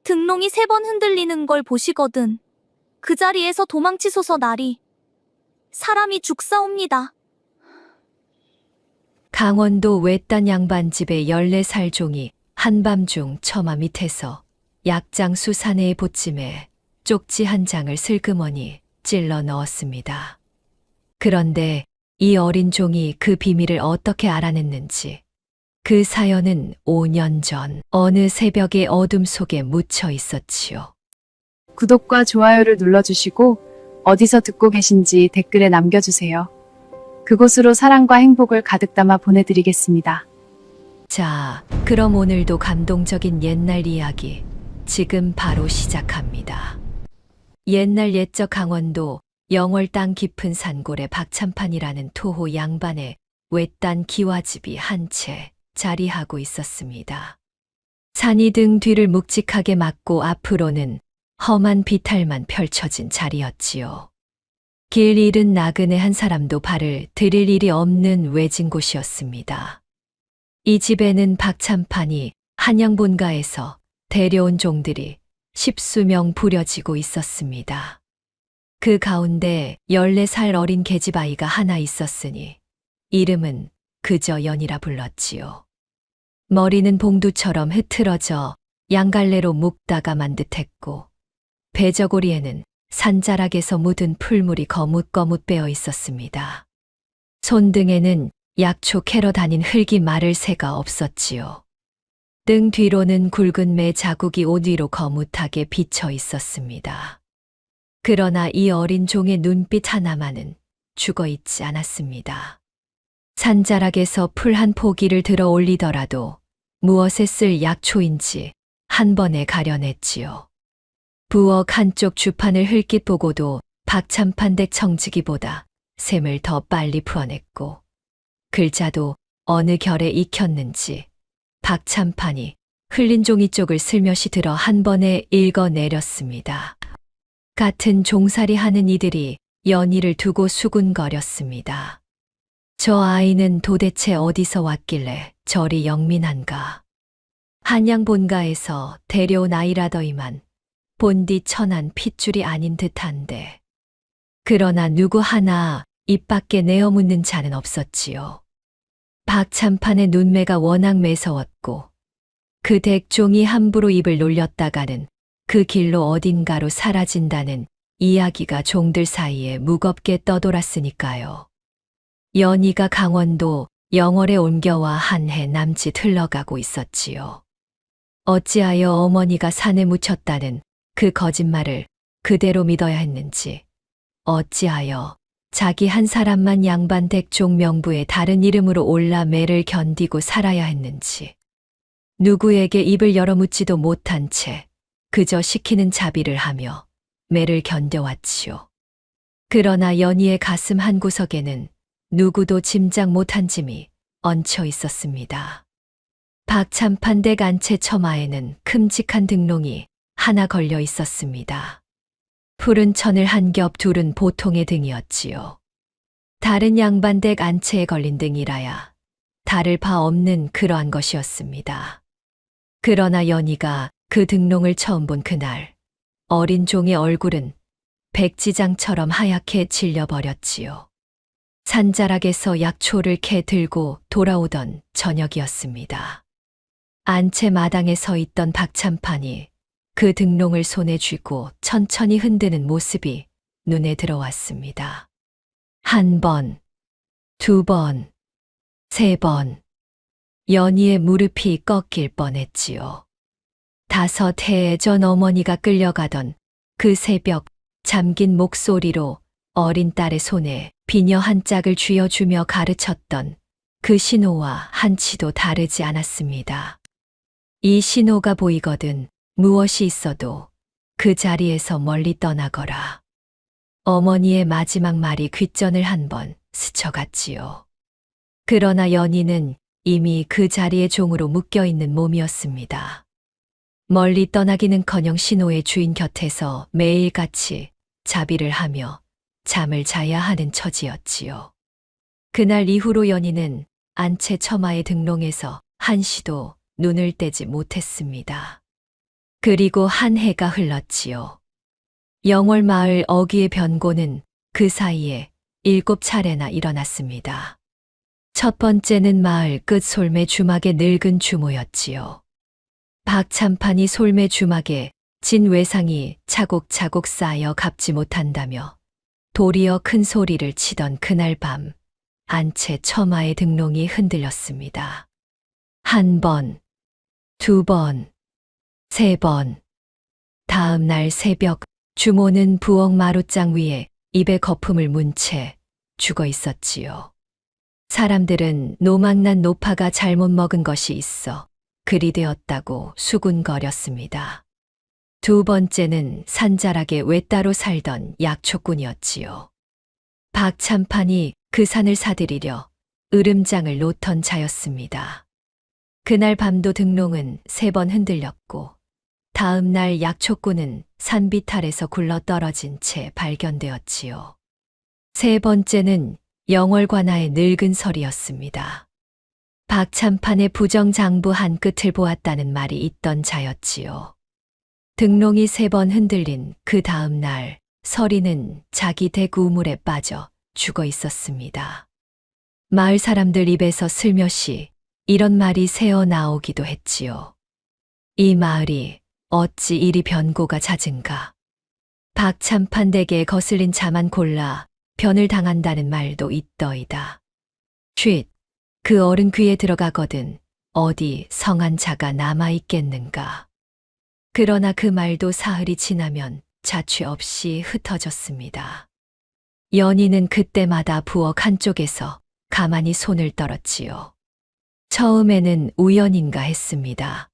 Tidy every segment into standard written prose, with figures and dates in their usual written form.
등롱이 3번 흔들리는 걸 보시거든. 그 자리에서 도망치소서 나리. 사람이 죽사옵니다. 강원도 외딴 양반집의 14살 종이 한밤중 처마 밑에서 약장수 사내의 보찜에 쪽지 한 장을 슬그머니 찔러 넣었습니다. 그런데 이 어린 종이 그 비밀을 어떻게 알아냈는지 그 사연은 5년 전 어느 새벽의 어둠 속에 묻혀 있었지요. 구독과 좋아요를 눌러주시고 어디서 듣고 계신지 댓글에 남겨주세요. 그곳으로 사랑과 행복을 가득 담아 보내드리겠습니다. 자, 그럼 오늘도 감동적인 옛날 이야기 지금 바로 시작합니다. 옛날 옛적 강원도 영월 땅 깊은 산골에 박찬판이라는 토호 양반의 외딴 기와집이 한 채 자리하고 있었습니다. 산이 등 뒤를 묵직하게 막고 앞으로는 험한 비탈만 펼쳐진 자리였지요. 길 잃은 나그네 한 사람도 발을 들일 일이 없는 외진 곳이었습니다. 이 집에는 박찬판이 한양본가에서 데려온 종들이 십수명 부려지고 있었습니다. 그 가운데 14살 어린 계집아이가 하나 있었으니 이름은 그저 연이라 불렀지요. 머리는 봉두처럼 흐트러져 양갈래로 묶다감한 듯했고 배저고리에는 산자락에서 묻은 풀물이 거뭇거뭇 빼어 있었습니다. 손등에는 약초 캐러 다닌 흙이 마를 새가 없었지요. 등 뒤로는 굵은 매 자국이 옷 위로 거뭇하게 비쳐 있었습니다. 그러나 이 어린 종의 눈빛 하나만은 죽어 있지 않았습니다. 산자락에서 풀 한 포기를 들어 올리더라도 무엇에 쓸 약초인지 한 번에 가려냈지요. 부엌 한쪽 주판을 흘낏 보고도 박찬판댁 청지기보다 셈을 더 빨리 풀어냈고 글자도 어느 결에 익혔는지 박찬판이 흘린 종이 쪽을 슬며시 들어 한 번에 읽어내렸습니다. 같은 종살이 하는 이들이 연희를 두고 수군거렸습니다. 저 아이는 도대체 어디서 왔길래 저리 영민한가. 한양 본가에서 데려온 아이라더이만 본디 천한 핏줄이 아닌 듯한데. 그러나 누구 하나 입 밖에 내어 묻는 자는 없었지요. 박찬판의 눈매가 워낙 매서웠고 그 댁종이 함부로 입을 놀렸다가는 그 길로 어딘가로 사라진다는 이야기가 종들 사이에 무겁게 떠돌았으니까요. 연희가 강원도 영월에 옮겨와 한 해 남짓 흘러가고 있었지요. 어찌하여 어머니가 산에 묻혔다는 그 거짓말을 그대로 믿어야 했는지, 어찌하여 자기 한 사람만 양반 댁종 명부에 다른 이름으로 올라 매를 견디고 살아야 했는지, 누구에게 입을 열어묻지도 못한 채 그저 시키는 자비를 하며 매를 견뎌왔지요. 그러나 연희의 가슴 한구석에는 누구도 짐작 못한 짐이 얹혀 있었습니다. 박찬판댁 안채 처마에는 큼직한 등롱이 하나 걸려 있었습니다. 푸른 천을 한 겹 둘은 보통의 등이었지요. 다른 양반댁 안채에 걸린 등이라야 다를 바 없는 그러한 것이었습니다. 그러나 연희가 그 등롱을 처음 본 그날, 어린 종의 얼굴은 백지장처럼 하얗게 질려버렸지요. 산자락에서 약초를 캐 들고 돌아오던 저녁이었습니다. 안채 마당에 서 있던 박찬판이 그 등롱을 손에 쥐고 천천히 흔드는 모습이 눈에 들어왔습니다. 한 번, 두 번, 세 번, 연희의 무릎이 꺾일 뻔했지요. 5해 전 어머니가 끌려가던 그 새벽 잠긴 목소리로 어린 딸의 손에 비녀 한 짝을 쥐어주며 가르쳤던 그 신호와 한치도 다르지 않았습니다. 이 신호가 보이거든 무엇이 있어도 그 자리에서 멀리 떠나거라. 어머니의 마지막 말이 귓전을 한번 스쳐갔지요. 그러나 연희는 이미 그 자리에 종으로 묶여있는 몸이었습니다. 멀리 떠나기는커녕 신호의 주인 곁에서 매일같이 자비를 하며 잠을 자야 하는 처지였지요. 그날 이후로 연희는 안채 처마의 등롱에서 한시도 눈을 떼지 못했습니다. 그리고 한 해가 흘렀지요. 영월마을 어귀의 변고는 그 사이에 7차례나 일어났습니다. 첫 번째는 마을 끝 솔매 주막의 늙은 주모였지요. 박참판이 솔매 주막에 진 외상이 차곡차곡 쌓여 갚지 못한다며 도리어 큰 소리를 치던 그날 밤 안채 처마의 등롱이 흔들렸습니다. 한 번, 두 번, 세 번. 다음 날 새벽 주모는 부엌 마룻장 위에 입에 거품을 문 채 죽어 있었지요. 사람들은 노망난 노파가 잘못 먹은 것이 있어 그리 되었다고 수군거렸습니다. 두 번째는 산자락에 외따로 살던 약초꾼이었지요. 박참판이 그 산을 사들이려 으름장을 놓던 자였습니다. 그날 밤도 등롱은 3번 흔들렸고 다음 날 약초꾼은 산비탈에서 굴러 떨어진 채 발견되었지요. 세 번째는 영월관아의 늙은 설이었습니다. 박참판의 부정장부 한 끝을 보았다는 말이 있던 자였지요. 등롱이 3번 흔들린 그 다음 날 설이는 자기 댁 우물에 빠져 죽어 있었습니다. 마을 사람들 입에서 슬며시 이런 말이 새어 나오기도 했지요. 이 마을이 어찌 이리 변고가 잦은가. 박참판 댁에 거슬린 자만 골라 변을 당한다는 말도 있더이다. 쉿, 그 어른 귀에 들어가거든 어디 성한 자가 남아있겠는가. 그러나 그 말도 사흘이 지나면 자취 없이 흩어졌습니다. 연희는 그때마다 부엌 한쪽에서 가만히 손을 떨었지요. 처음에는 우연인가 했습니다.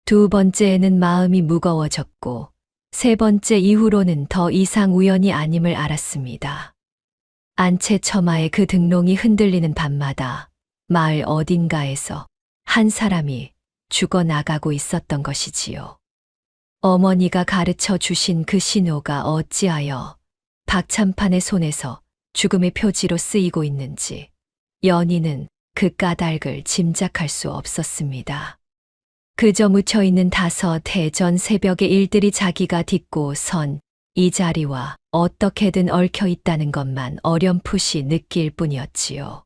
두 번째에는 마음이 무거워졌고 세 번째 이후로는 더 이상 우연이 아님을 알았습니다. 안채 처마의 그 등롱이 흔들리는 밤마다 마을 어딘가에서 한 사람이 죽어나가고 있었던 것이지요. 어머니가 가르쳐 주신 그 신호가 어찌하여 박참판의 손에서 죽음의 표지로 쓰이고 있는지 연희는 그 까닭을 짐작할 수 없었습니다. 그저 묻혀있는 5해 전 새벽의 일들이 자기가 딛고 선 이 자리와 어떻게든 얽혀 있다는 것만 어렴풋이 느낄 뿐이었지요.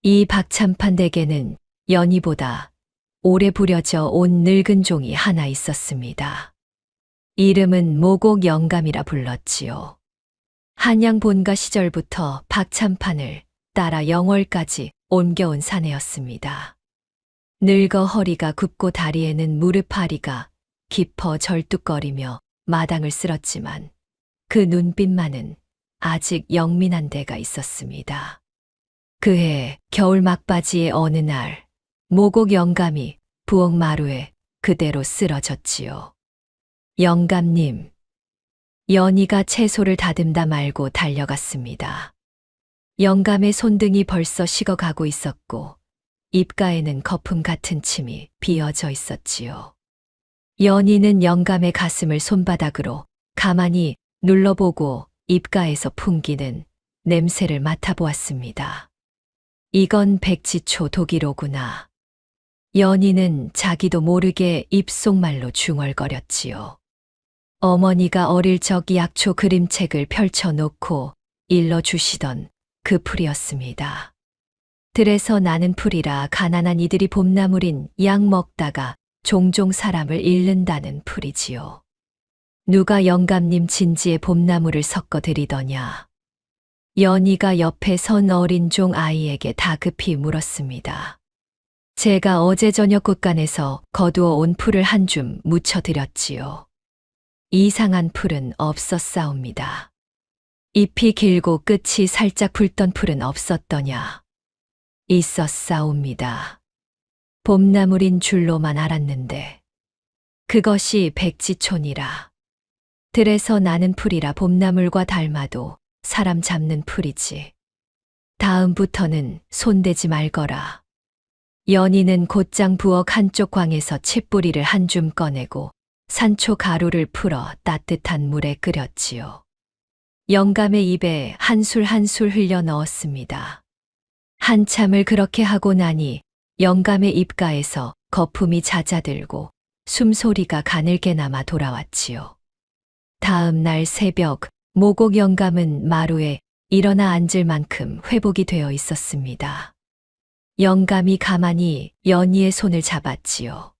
이 박참판 댁에는 연희보다 오래 부려져 온 늙은 종이 하나 있었습니다. 이름은 모곡 영감이라 불렀지요. 한양 본가 시절부터 박참판을 따라 영월까지 옮겨온 사내였습니다. 늙어 허리가 굽고 다리에는 무릎파리가 깊어 절뚝거리며 마당을 쓸었지만 그 눈빛만은 아직 영민한 데가 있었습니다. 그해 겨울 막바지의 어느 날 모곡 영감이 부엌 마루에 그대로 쓰러졌지요. 영감님. 연희가 채소를 다듬다 말고 달려갔습니다. 영감의 손등이 벌써 식어가고 있었고 입가에는 거품 같은 침이 비어져 있었지요. 연희는 영감의 가슴을 손바닥으로 가만히 눌러보고 입가에서 풍기는 냄새를 맡아보았습니다. 이건 백지초 독이로구나. 연희는 자기도 모르게 입속말로 중얼거렸지요. 어머니가 어릴 적 약초 그림책을 펼쳐놓고 일러주시던 그 풀이었습니다. 들에서 나는 풀이라 가난한 이들이 봄나물인 약 먹다가 종종 사람을 잃는다는 풀이지요. 누가 영감님 진지에 봄나물을 섞어 드리더냐. 연희가 옆에 선 어린 종 아이에게 다급히 물었습니다. 제가 어제 저녁 곳간에서 거두어 온 풀을 한 줌 묻혀드렸지요. 이상한 풀은 없었사옵니다. 잎이 길고 끝이 살짝 붉던 풀은 없었더냐. 있었사옵니다. 봄나물인 줄로만 알았는데 그것이 백지촌이라. 들에서 나는 풀이라 봄나물과 닮아도 사람 잡는 풀이지. 다음부터는 손대지 말거라. 연희는 곧장 부엌 한쪽 광에서 칡뿌리를 한 줌 꺼내고 산초 가루를 풀어 따뜻한 물에 끓였지요. 영감의 입에 한술 한술 흘려 넣었습니다. 한참을 그렇게 하고 나니 영감의 입가에서 거품이 잦아들고 숨소리가 가늘게나마 돌아왔지요. 다음 날 새벽 모곡 영감은 마루에 일어나 앉을 만큼 회복이 되어 있었습니다. 영감이 가만히 연희의 손을 잡았지요.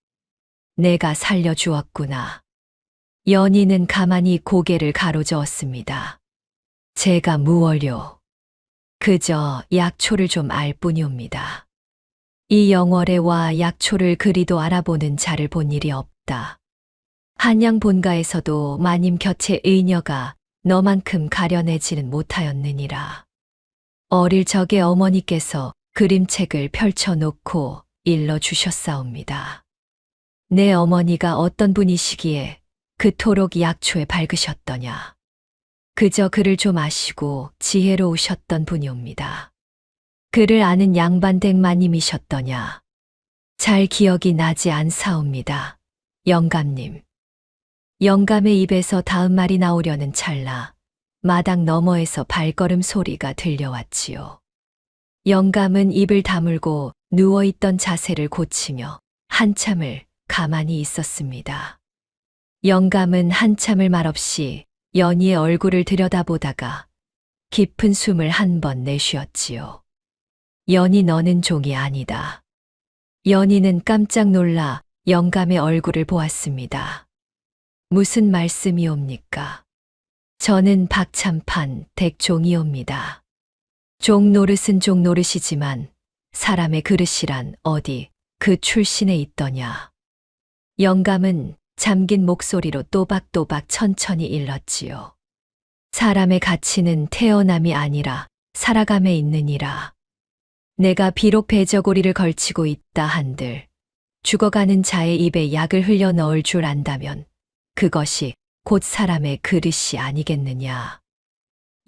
내가 살려주었구나. 연희는 가만히 고개를 가로저었습니다. 제가 무얼요? 그저 약초를 좀 알 뿐이옵니다. 이 영월에와 약초를 그리도 알아보는 자를 본 일이 없다. 한양 본가에서도 마님 곁에 의녀가 너만큼 가려내지는 못하였느니라. 어릴 적에 어머니께서 그림책을 펼쳐놓고 일러주셨사옵니다. 내 어머니가 어떤 분이시기에 그토록 약초에 밝으셨더냐. 그저 글을 좀 아시고 지혜로우셨던 분이옵니다. 그를 아는 양반댁 마님이셨더냐. 잘 기억이 나지 않사옵니다. 영감님. 영감의 입에서 다음 말이 나오려는 찰나 마당 너머에서 발걸음 소리가 들려왔지요. 영감은 입을 다물고 누워있던 자세를 고치며 한참을 가만히 있었습니다. 영감은 한참을 말없이 연희의 얼굴을 들여다보다가 깊은 숨을 한 번 내쉬었지요. 연희 너는 종이 아니다. 연희는 깜짝 놀라 영감의 얼굴을 보았습니다. 무슨 말씀이옵니까? 저는 박참판 댁종이옵니다. 종노릇은 종노릇이지만 사람의 그릇이란 어디 그 출신에 있더냐. 영감은 잠긴 목소리로 또박또박 천천히 일렀지요. 사람의 가치는 태어남이 아니라 살아감에 있느니라. 내가 비록 배저고리를 걸치고 있다 한들 죽어가는 자의 입에 약을 흘려 넣을 줄 안다면 그것이 곧 사람의 그릇이 아니겠느냐.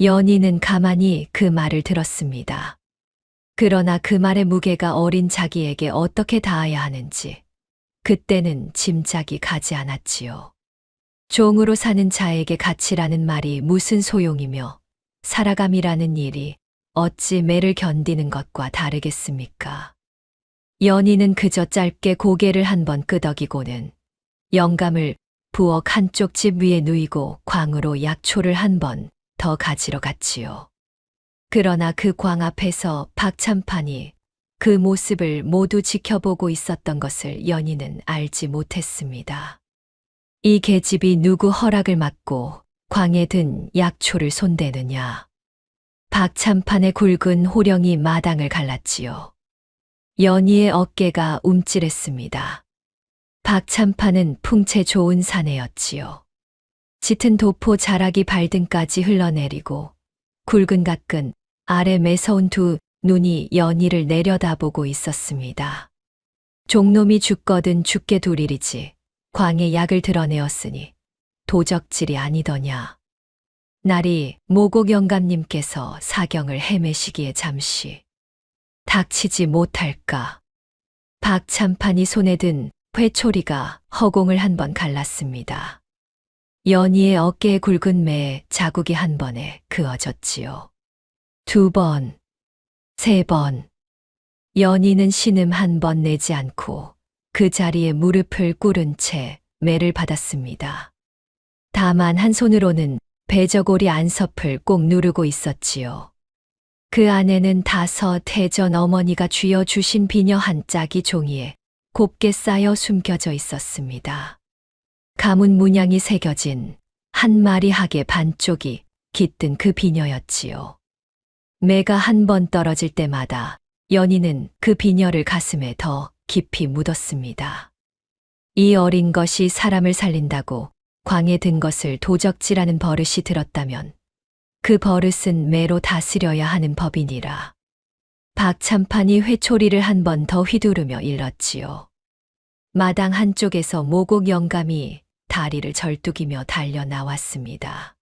연희는 가만히 그 말을 들었습니다. 그러나 그 말의 무게가 어린 자기에게 어떻게 닿아야 하는지 그때는 짐작이 가지 않았지요. 종으로 사는 자에게 가치라는 말이 무슨 소용이며 살아감이라는 일이 어찌 매를 견디는 것과 다르겠습니까? 연희는 그저 짧게 고개를 한번 끄덕이고는 영감을 부엌 한쪽 집 위에 누이고 광으로 약초를 한 번 더 가지러 갔지요. 그러나 그 광 앞에서 박참판이 그 모습을 모두 지켜보고 있었던 것을 연희는 알지 못했습니다. 이 계집이 누구 허락을 받고 광에 든 약초를 손대느냐. 박참판의 굵은 호령이 마당을 갈랐지요. 연희의 어깨가 움찔했습니다. 박참판은 풍채 좋은 사내였지요. 짙은 도포 자락이 발등까지 흘러내리고 굵은 각근 아래 매서운 두 눈이 연희를 내려다보고 있었습니다. 종놈이 죽거든 죽게 두리리지 광에 약을 드러내었으니 도적질이 아니더냐. 날이 모곡 영감님께서 사경을 헤매시기에 잠시 닥치지 못할까. 박참판이 손에 든 회초리가 허공을 한 번 갈랐습니다. 연희의 어깨에 굵은 매에 자국이 한 번에 그어졌지요. 2번, 3번. 연희는 신음 한 번 내지 않고 그 자리에 무릎을 꿇은 채 매를 받았습니다. 다만 한 손으로는 배저고리 안섭을 꼭 누르고 있었지요. 그 안에는 5 해전 어머니가 쥐어주신 비녀 한 짝이 종이에 곱게 쌓여 숨겨져 있었습니다. 가문 문양이 새겨진 한 마리 학의 반쪽이 깃든 그 비녀였지요. 매가 한 번 떨어질 때마다 연희는 그 비녀를 가슴에 더 깊이 묻었습니다. 이 어린 것이 사람을 살린다고 광에 든 것을 도적질하는 버릇이 들었다면 그 버릇은 매로 다스려야 하는 법이니라. 박참판이 회초리를 한 번 더 휘두르며 일렀지요. 마당 한쪽에서 모곡 영감이 다리를 절뚝이며 달려 나왔습니다.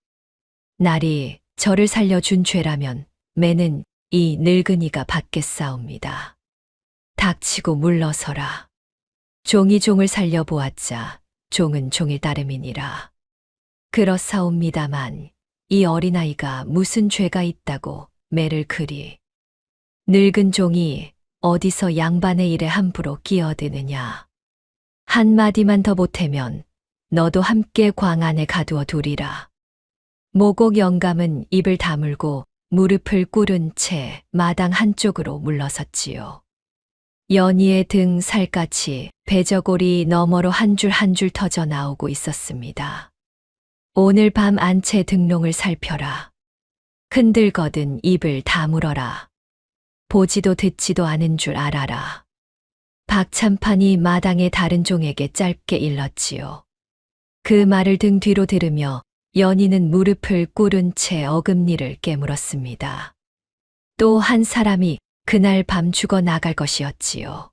날이 저를 살려준 죄라면 매는 이 늙은이가 받겠사옵니다. 닥치고 물러서라. 종이 종을 살려보았자 종은 종일 따름이니라. 그렇사옵니다만 이 어린아이가 무슨 죄가 있다고 매를 그리. 늙은 종이 어디서 양반의 일에 함부로 끼어드느냐. 한마디만 더 보태면 너도 함께 광 안에 가두어 두리라. 모곡 영감은 입을 다물고 무릎을 꿇은 채 마당 한쪽으로 물러섰지요. 연희의 등 살갗이 배저고리 너머로 한 줄 한 줄 터져 나오고 있었습니다. 오늘 밤 안채 등롱을 살펴라. 흔들거든 입을 다물어라. 보지도 듣지도 않은 줄 알아라. 박참판이 마당의 다른 종에게 짧게 일렀지요. 그 말을 등 뒤로 들으며 연희는 무릎을 꿇은 채 어금니를 깨물었습니다. 또 한 사람이 그날 밤 죽어 나갈 것이었지요.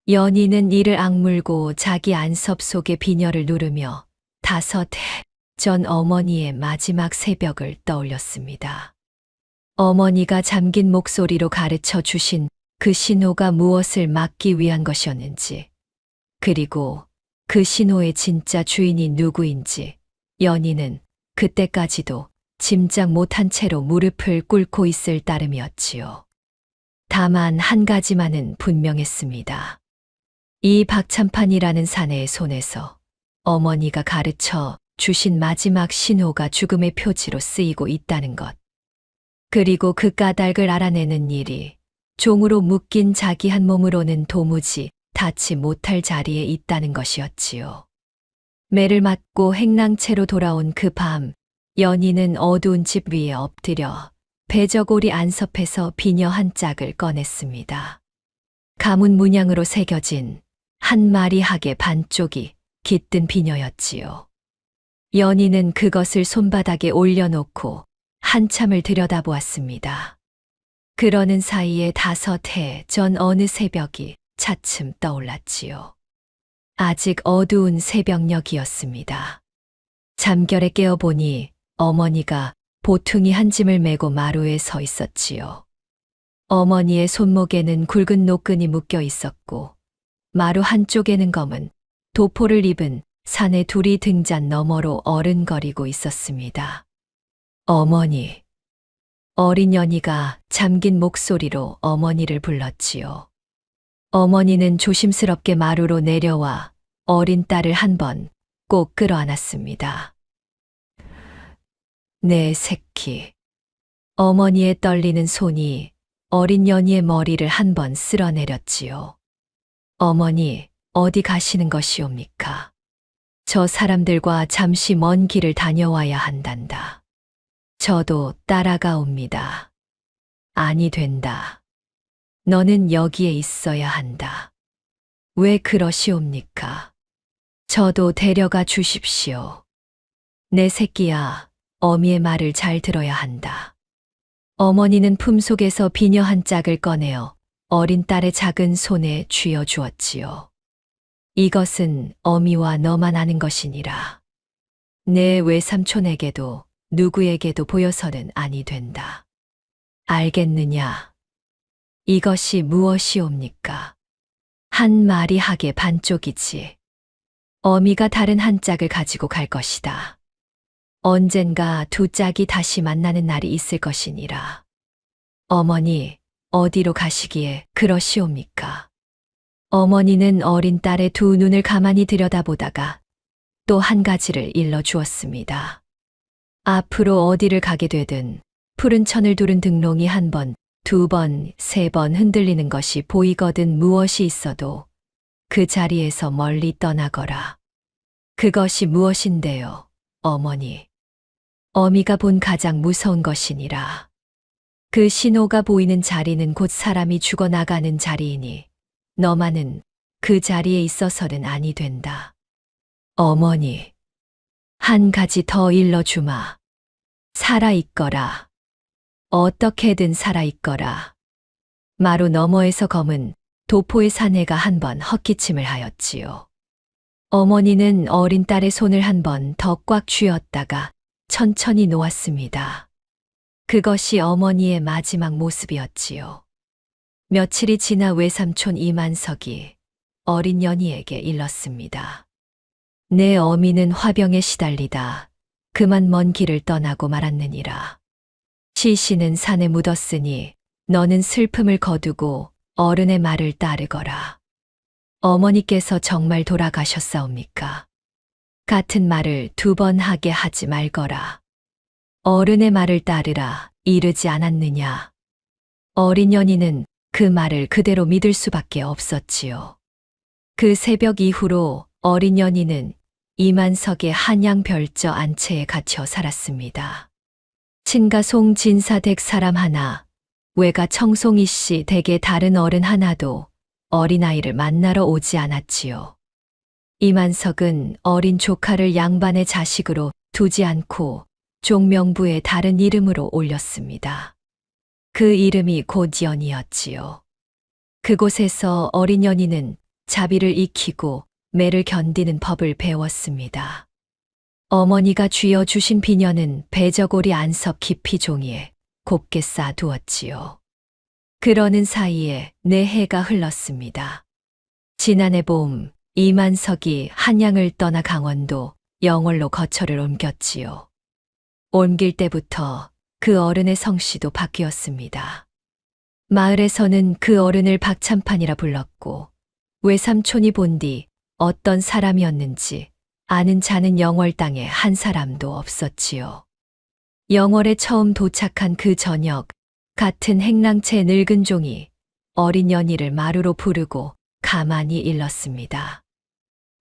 연희는 이를 악물고 자기 안섭 속의 비녀를 누르며 5해 전 어머니의 마지막 새벽을 떠올렸습니다. 어머니가 잠긴 목소리로 가르쳐 주신 그 신호가 무엇을 막기 위한 것이었는지, 그리고 그 신호의 진짜 주인이 누구인지 연희는 그때까지도 짐작 못한 채로 무릎을 꿇고 있을 따름이었지요. 다만 한 가지만은 분명했습니다. 이 박참판이라는 사내의 손에서 어머니가 가르쳐 주신 마지막 신호가 죽음의 표지로 쓰이고 있다는 것. 그리고 그 까닭을 알아내는 일이 종으로 묶인 자기 한 몸으로는 도무지 닿지 못할 자리에 있다는 것이었지요. 매를 맞고 행랑채로 돌아온 그 밤, 연희는 어두운 집 위에 엎드려 배저고리 안섭에서 비녀 한 짝을 꺼냈습니다. 가문 문양으로 새겨진 한 마리 학의 반쪽이 깃든 비녀였지요. 연희는 그것을 손바닥에 올려놓고 한참을 들여다보았습니다. 그러는 사이에 5해 전 어느 새벽이 차츰 떠올랐지요. 아직 어두운 새벽녘이었습니다. 잠결에 깨어보니 어머니가 보퉁이 한 짐을 메고 마루에 서 있었지요. 어머니의 손목에는 굵은 노끈이 묶여 있었고 마루 한쪽에는 검은 도포를 입은 사내 둘이 등잔 너머로 어른거리고 있었습니다. 어머니. 어린 연희가 잠긴 목소리로 어머니를 불렀지요. 어머니는 조심스럽게 마루로 내려와 어린 딸을 한 번 꼭 끌어안았습니다. 내 새끼. 어머니의 떨리는 손이 어린 연희의 머리를 한 번 쓸어내렸지요. 어머니, 어디 가시는 것이옵니까? 저 사람들과 잠시 먼 길을 다녀와야 한단다. 저도 따라가옵니다. 아니 된다. 너는 여기에 있어야 한다. 왜 그러시옵니까? 저도 데려가 주십시오. 내 새끼야, 어미의 말을 잘 들어야 한다. 어머니는 품속에서 비녀 한 짝을 꺼내어 어린 딸의 작은 손에 쥐어 주었지요. 이것은 어미와 너만 아는 것이니라. 내 외삼촌에게도 누구에게도 보여서는 아니 된다. 알겠느냐? 이것이 무엇이옵니까? 한 마리 학의 반쪽이지. 어미가 다른 한 짝을 가지고 갈 것이다. 언젠가 2짝이 다시 만나는 날이 있을 것이니라. 어머니, 어디로 가시기에 그러시옵니까? 어머니는 어린 딸의 2 눈을 가만히 들여다보다가 또 한 가지를 일러주었습니다. 앞으로 어디를 가게 되든 푸른 천을 두른 등롱이 1번, 2번, 3번 흔들리는 것이 보이거든 무엇이 있어도 그 자리에서 멀리 떠나거라. 그것이 무엇인데요, 어머니? 어미가 본 가장 무서운 것이니라. 그 신호가 보이는 자리는 곧 사람이 죽어나가는 자리이니 너만은 그 자리에 있어서는 아니 된다. 어머니, 한 가지 더 일러주마. 살아있거라. 어떻게든 살아있거라. 마루 너머에서 검은 도포의 사내가 1번 헛기침을 하였지요. 어머니는 어린 딸의 손을 1번 더 꽉 쥐었다가 천천히 놓았습니다. 그것이 어머니의 마지막 모습이었지요. 며칠이 지나 외삼촌 이만석이 어린 연희에게 일렀습니다. 내 어미는 화병에 시달리다 그만 먼 길을 떠나고 말았느니라. 시신은 산에 묻었으니 너는 슬픔을 거두고 어른의 말을 따르거라. 어머니께서 정말 돌아가셨사옵니까? 같은 말을 2번 하게 하지 말거라. 어른의 말을 따르라 이르지 않았느냐. 어린 연희는 그 말을 그대로 믿을 수밖에 없었지요. 그 새벽 이후로 어린 연희는 이만석의 한양별저 안채에 갇혀 살았습니다. 친가 송진사 댁 사람 하나, 외가 청송이 씨 댁의 다른 어른 하나도 어린아이를 만나러 오지 않았지요. 이만석은 어린 조카를 양반의 자식으로 두지 않고 종명부에 다른 이름으로 올렸습니다. 그 이름이 곧 연이었지요. 그곳에서 어린 연희는 자비를 익히고 매를 견디는 법을 배웠습니다. 어머니가 쥐어주신 비녀는 배저고리 안석 깊이 종이에 곱게 쌓아두었지요. 그러는 사이에 4해가 흘렀습니다. 지난해 봄 이만석이 한양을 떠나 강원도 영월로 거처를 옮겼지요. 옮길 때부터 그 어른의 성씨도 바뀌었습니다. 마을에서는 그 어른을 박참판이라 불렀고 외삼촌이 본 뒤 어떤 사람이었는지 아는 자는 영월 땅에 한 사람도 없었지요. 영월에 처음 도착한 그 저녁, 같은 행랑채 늙은 종이 어린 연희를 마루로 부르고 가만히 일렀습니다.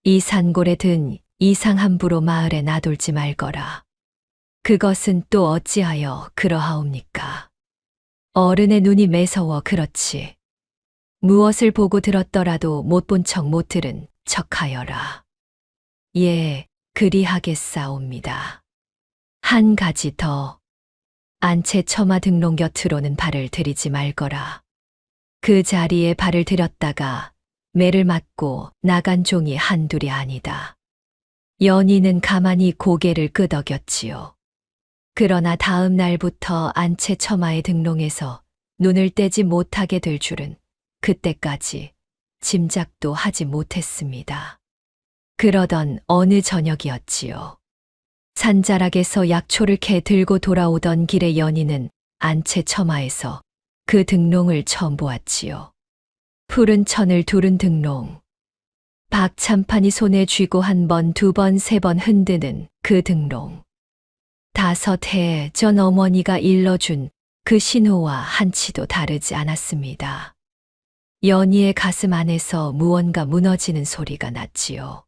이 산골에 든 이상 함부로 마을에 나돌지 말거라. 그것은 또 어찌하여 그러하옵니까? 어른의 눈이 매서워 그렇지. 무엇을 보고 들었더라도 못 본 척 못 들은 척하여라. 예, 그리하겠사옵니다. 한 가지 더. 안채 처마 등롱 곁으로는 발을 들이지 말거라. 그 자리에 발을 들였다가 매를 맞고 나간 종이 한둘이 아니다. 연희는 가만히 고개를 끄덕였지요. 그러나 다음 날부터 안채 처마의 등롱에서 눈을 떼지 못하게 될 줄은 그때까지 짐작도 하지 못했습니다. 그러던 어느 저녁이었지요. 산자락에서 약초를 캐 들고 돌아오던 길에 연희는 안채 처마에서 그 등롱을 처음 보았지요. 푸른 천을 두른 등롱. 박참판이 손에 쥐고 1번, 2번, 3번 흔드는 그 등롱. 5해 전 어머니가 일러준 그 신호와 한치도 다르지 않았습니다. 연희의 가슴 안에서 무언가 무너지는 소리가 났지요.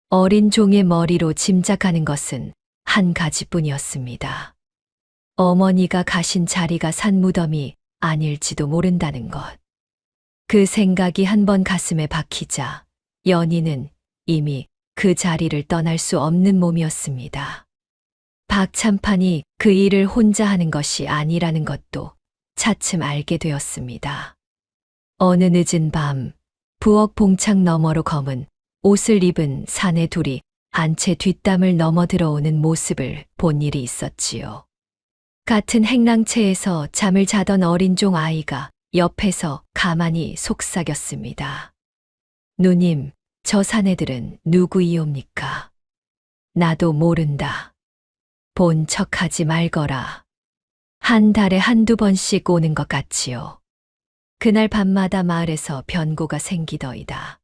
어린 종의 머리로 짐작하는 것은 한 가지뿐이었습니다. 어머니가 가신 자리가 산무덤이 아닐지도 모른다는 것. 그 생각이 한번 가슴에 박히자 연희는 이미 그 자리를 떠날 수 없는 몸이었습니다. 박참판이 그 일을 혼자 하는 것이 아니라는 것도 차츰 알게 되었습니다. 어느 늦은 밤, 부엌 봉창 너머로 검은 옷을 입은 사내 둘이 안채 뒷담을 넘어 들어오는 모습을 본 일이 있었지요. 같은 행랑채에서 잠을 자던 어린 종 아이가 옆에서 가만히 속삭였습니다. 누님, 저 사내들은 누구이옵니까? 나도 모른다. 본 척하지 말거라. 한 달에 1~2번씩 오는 것 같지요. 그날 밤마다 마을에서 변고가 생기더이다.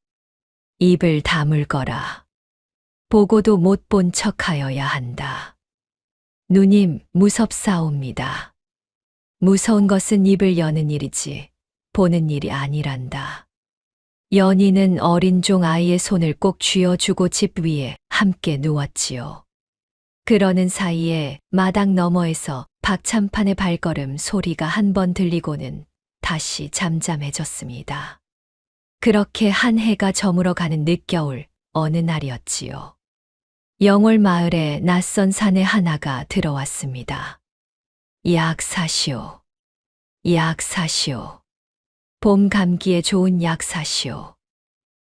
입을 다물거라. 보고도 못 본 척하여야 한다. 누님, 무섭사옵니다. 무서운 것은 입을 여는 일이지 보는 일이 아니란다. 연희는 어린 종 아이의 손을 꼭 쥐어주고 집 위에 함께 누웠지요. 그러는 사이에 마당 너머에서 박참판의 발걸음 소리가 한 번 들리고는 다시 잠잠해졌습니다. 그렇게 한 해가 저물어 가는 늦겨울 어느 날이었지요. 영월 마을에 낯선 사내 하나가 들어왔습니다. 약 사시오. 약 사시오. 봄 감기에 좋은 약 사시오.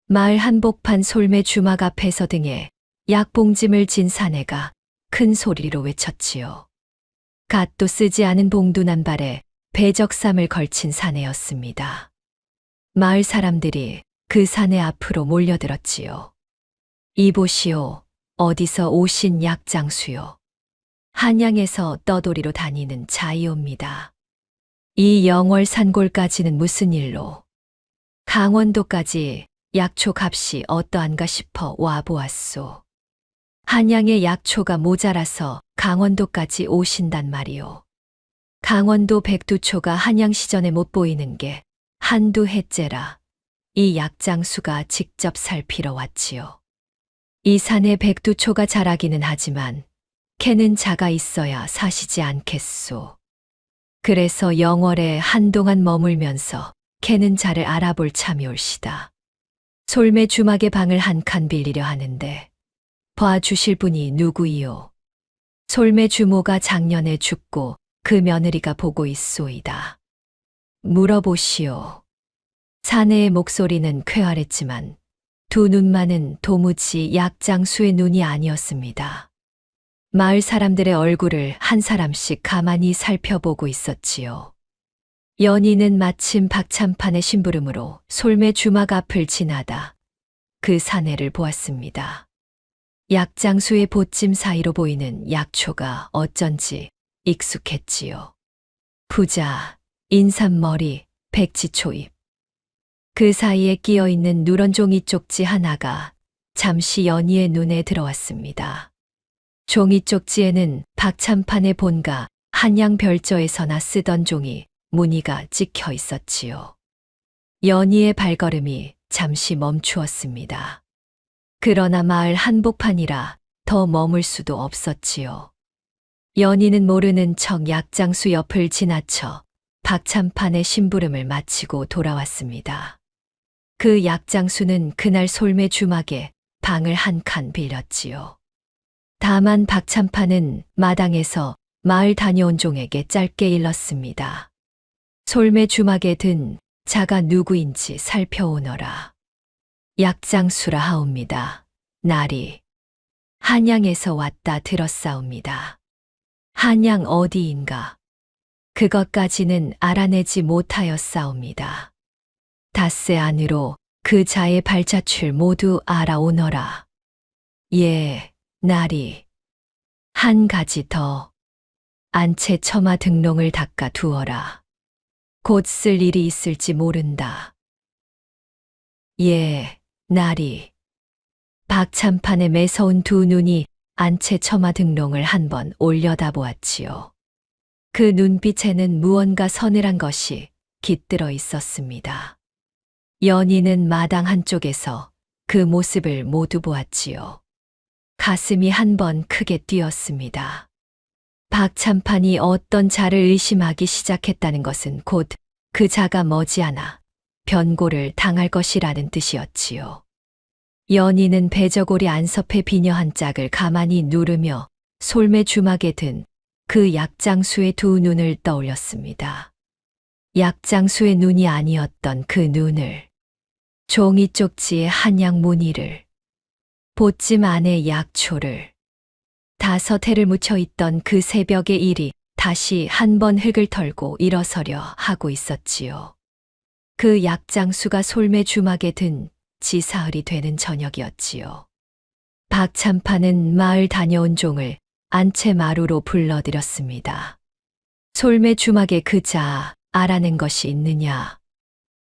마을 한복판 솔매 주막 앞에서 등에 약봉짐을 진 사내가 큰 소리로 외쳤지요. 갓도 쓰지 않은 봉두난 발에 배적삼을 걸친 사내였습니다. 마을 사람들이 그 사내 앞으로 몰려들었지요. 이보시오, 어디서 오신 약장수요. 한양에서 떠돌이로 다니는 자이옵니다. 이 영월 산골까지는 무슨 일로? 강원도까지 약초 값이 어떠한가 싶어 와 보았소. 한양에 약초가 모자라서 강원도까지 오신단 말이오. 강원도 백두초가 한양 시전에 못 보이는 게 한두 해째라 이 약장수가 직접 살피러 왔지요. 이 산에 백두초가 자라기는 하지만 캐는 자가 있어야 사시지 않겠소. 그래서 영월에 한동안 머물면서 캐는 자를 알아볼 참이 올시다. 솔매 주막에 방을 한 칸 빌리려 하는데 봐주실 분이 누구이요? 솔매 주모가 작년에 죽고 그 며느리가 보고 있소이다. 물어보시오. 사내의 목소리는 쾌활했지만 두 눈만은 도무지 약장수의 눈이 아니었습니다. 마을 사람들의 얼굴을 한 사람씩 가만히 살펴보고 있었지요. 연희는 마침 박참판의 심부름으로 솔매 주막 앞을 지나다 그 사내를 보았습니다. 약장수의 보찜 사이로 보이는 약초가 어쩐지 익숙했지요. 부자, 인삼머리, 백지초입. 그 사이에 끼어 있는 누런 종이 쪽지 하나가 잠시 연희의 눈에 들어왔습니다. 종이 쪽지에는 박참판의 본가 한양 별저에서나 쓰던 종이 무늬가 찍혀 있었지요. 연희의 발걸음이 잠시 멈추었습니다. 그러나 마을 한복판이라 더 머물 수도 없었지요. 연희는 모르는 척 약장수 옆을 지나쳐 박참판의 심부름을 마치고 돌아왔습니다. 그 약장수는 그날 솔매 주막에 방을 한 칸 빌렸지요. 다만 박참판은 마당에서 마을 다녀온 종에게 짧게 일렀습니다. 솔매 주막에 든 자가 누구인지 살펴오너라. 약장수라 하옵니다. 날이 한양에서 왔다 들었사옵니다. 한양 어디인가? 그것까지는 알아내지 못하였사옵니다. 닷새 안으로 그 자의 발자취를 모두 알아오너라. 예, 날이. 한 가지 더. 안채 처마 등롱을 닦아 두어라. 곧 쓸 일이 있을지 모른다. 예, 날이. 박참판에 매서운 두 눈이 안채 처마 등롱을 한번 올려다보았지요. 그 눈빛에는 무언가 서늘한 것이 깃들어 있었습니다. 연희는 마당 한쪽에서 그 모습을 모두 보았지요. 가슴이 한번 크게 뛰었습니다. 박참판이 어떤 자를 의심하기 시작했다는 것은 곧 그 자가 머지않아 변고를 당할 것이라는 뜻이었지요. 연희는 배저고리 안섭의 비녀 한 짝을 가만히 누르며 솔매 주막에 든 그 약장수의 두 눈을 떠올렸습니다. 약장수의 눈이 아니었던 그 눈을, 종이 쪽지의 한양 무늬를, 보찜 안에 약초를, 5해를 묻혀 있던 그 새벽의 일이 다시 한 번 흙을 털고 일어서려 하고 있었지요. 그 약장수가 솔매 주막에 든 지사흘이 되는 저녁이었지요. 박참판은 마을 다녀온 종을 안채 마루로 불러들였습니다. 솔매 주막에 그 자 알아낸 것이 있느냐?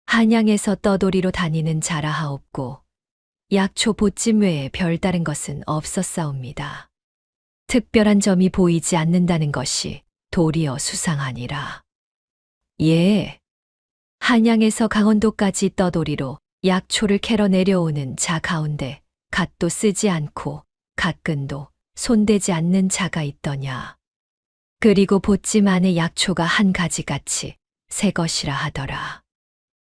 한양에서 떠돌이로 다니는 자라 하옵고 약초 보찜 외에 별다른 것은 없었사옵니다. 특별한 점이 보이지 않는다는 것이 도리어 수상하니라. 예. 한양에서 강원도까지 떠돌이로 약초를 캐러 내려오는 자 가운데 갓도 쓰지 않고 갓근도 손대지 않는 자가 있더냐. 그리고 보찜 안에 약초가 한 가지같이 새 것이라 하더라.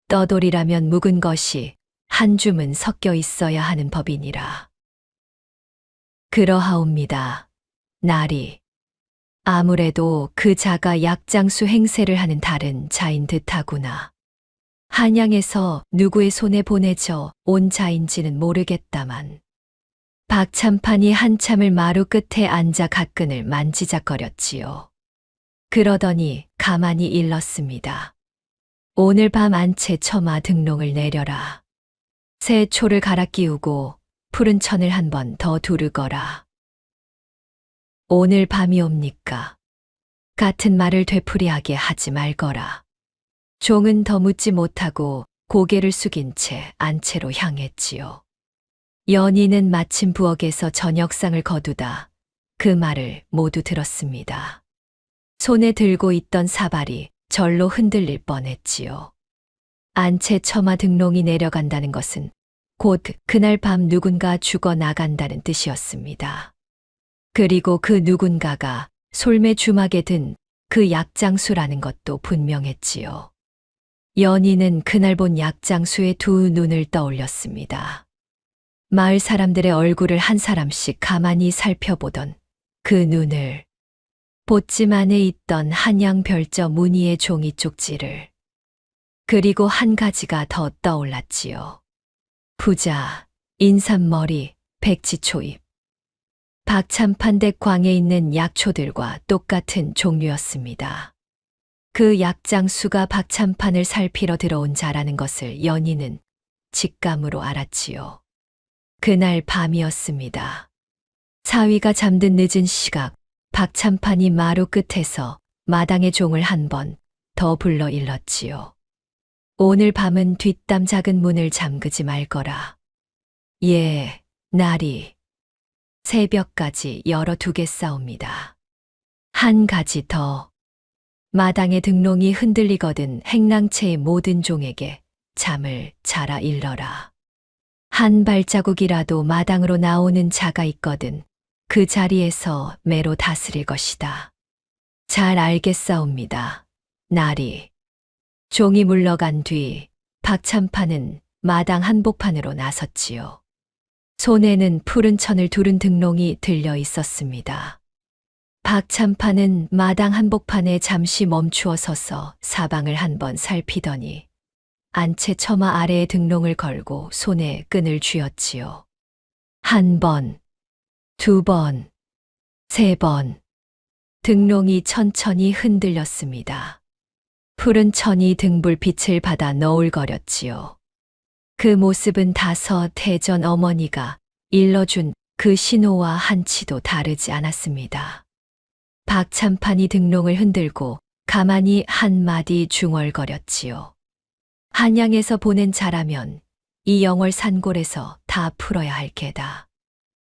떠돌이라면 묵은 것이 한 줌은 섞여 있어야 하는 법이니라. 그러하옵니다. 날이. 아무래도 그 자가 약장수 행세를 하는 다른 자인 듯하구나. 한양에서 누구의 손에 보내져 온 자인지는 모르겠다만 박참판이 한참을 마루 끝에 앉아 갓근을 만지작거렸지요. 그러더니 가만히 일렀습니다. 오늘 밤 안채 처마 등롱을 내려라. 새 초를 갈아 끼우고 푸른 천을 한 번 더 두르거라. 오늘 밤이옵니까? 같은 말을 되풀이하게 하지 말거라. 종은 더 묻지 못하고 고개를 숙인 채 안채로 향했지요. 연희는 마침 부엌에서 저녁상을 거두다 그 말을 모두 들었습니다. 손에 들고 있던 사발이 절로 흔들릴 뻔했지요. 안채 처마 등롱이 내려간다는 것은 곧 그날 밤 누군가 죽어 나간다는 뜻이었습니다. 그리고 그 누군가가 솔매 주막에 든 그 약장수라는 것도 분명했지요. 연희는 그날 본 약장수의 두 눈을 떠올렸습니다. 마을 사람들의 얼굴을 한 사람씩 가만히 살펴보던 그 눈을, 보찜 안에 있던 한양 별저 무늬의 종이 쪽지를, 그리고 한 가지가 더 떠올랐지요. 부자, 인삼머리, 백지초입. 박참판댁 광에 있는 약초들과 똑같은 종류였습니다. 그 약장수가 박참판을 살피러 들어온 자라는 것을 연희는 직감으로 알았지요. 그날 밤이었습니다. 사위가 잠든 늦은 시각, 박참판이 마루 끝에서 마당의 종을 한 번 더 불러 일렀지요. 오늘 밤은 뒷담 작은 문을 잠그지 말거라. 예, 날이 새벽까지 열어두겠사옵니다. 한 가지 더. 마당의 등롱이 흔들리거든 행랑채의 모든 종에게 잠을 자라 일러라. 한 발자국이라도 마당으로 나오는 자가 있거든 그 자리에서 매로 다스릴 것이다. 잘 알겠사옵니다. 날이. 종이 물러간 뒤 박참판은 마당 한복판으로 나섰지요. 손에는 푸른 천을 두른 등롱이 들려 있었습니다. 박참판은 마당 한복판에 잠시 멈추어 서서 사방을 한번 살피더니 안채 처마 아래에 등롱을 걸고 손에 끈을 쥐었지요. 한 번, 두 번, 세 번. 등롱이 천천히 흔들렸습니다. 푸른 천이 등불빛을 받아 너울거렸지요. 그 모습은 다섯 해 전 어머니가 일러준 그 신호와 한치도 다르지 않았습니다. 박참판이 등롱을 흔들고 가만히 한마디 중얼거렸지요. 한양에서 보낸 자라면 이 영월 산골에서 다 풀어야 할 게다.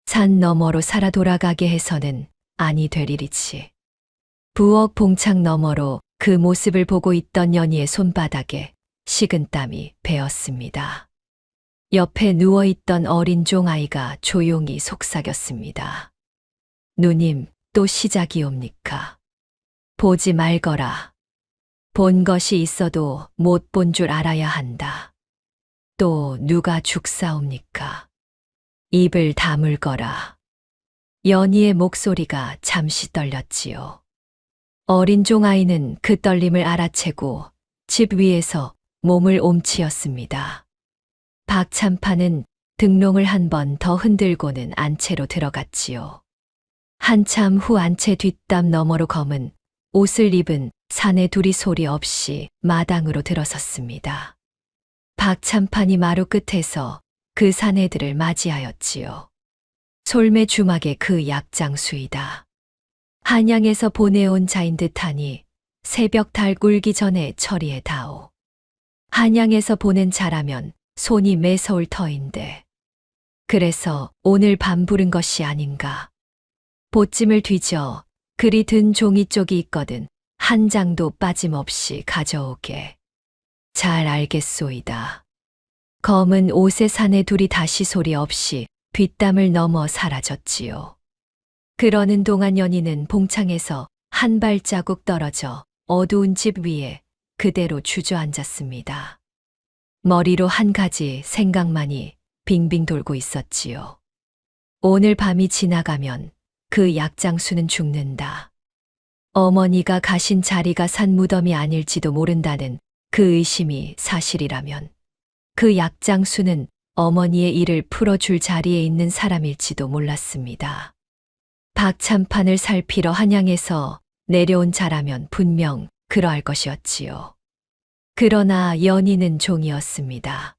산 너머로 살아 돌아가게 해서는 아니 될 일이지. 부엌 봉창 너머로 그 모습을 보고 있던 연희의 손바닥에 식은땀이 배었습니다. 옆에 누워있던 어린 종아이가 조용히 속삭였습니다. 누님, 또 시작이옵니까? 보지 말거라. 본 것이 있어도 못 본 줄 알아야 한다. 또 누가 죽사옵니까? 입을 다물거라. 연희의 목소리가 잠시 떨렸지요. 어린 종아이는 그 떨림을 알아채고 집 위에서 몸을 옴치었습니다. 박참판은 등롱을 한 번 더 흔들고는 안채로 들어갔지요. 한참 후 안채 뒷담 너머로 검은 옷을 입은 사내 둘이 소리 없이 마당으로 들어섰습니다. 박참판이 마루 끝에서 그 사내들을 맞이하였지요. 솔매 주막의 그 약장수이다. 한양에서 보내온 자인 듯하니 새벽 달 굴기 전에 처리해 다오. 한양에서 보낸 자라면 손이 매서울 터인데 그래서 오늘 밤 부른 것이 아닌가. 보찜을 뒤져 그리 든 종이 쪽이 있거든 한 장도 빠짐없이 가져오게. 잘 알겠소이다. 검은 옷의 사내 둘이 다시 소리 없이 뒷담을 넘어 사라졌지요. 그러는 동안 연희는 봉창에서 한 발자국 떨어져 어두운 집 위에 그대로 주저앉았습니다. 머리로 한 가지 생각만이 빙빙 돌고 있었지요. 오늘 밤이 지나가면 그 약장수는 죽는다. 어머니가 가신 자리가 산 무덤이 아닐지도 모른다는 그 의심이 사실이라면 그 약장수는 어머니의 일을 풀어줄 자리에 있는 사람일지도 몰랐습니다. 박참판을 살피러 한양에서 내려온 자라면 분명 그러할 것이었지요. 그러나 연희는 종이었습니다.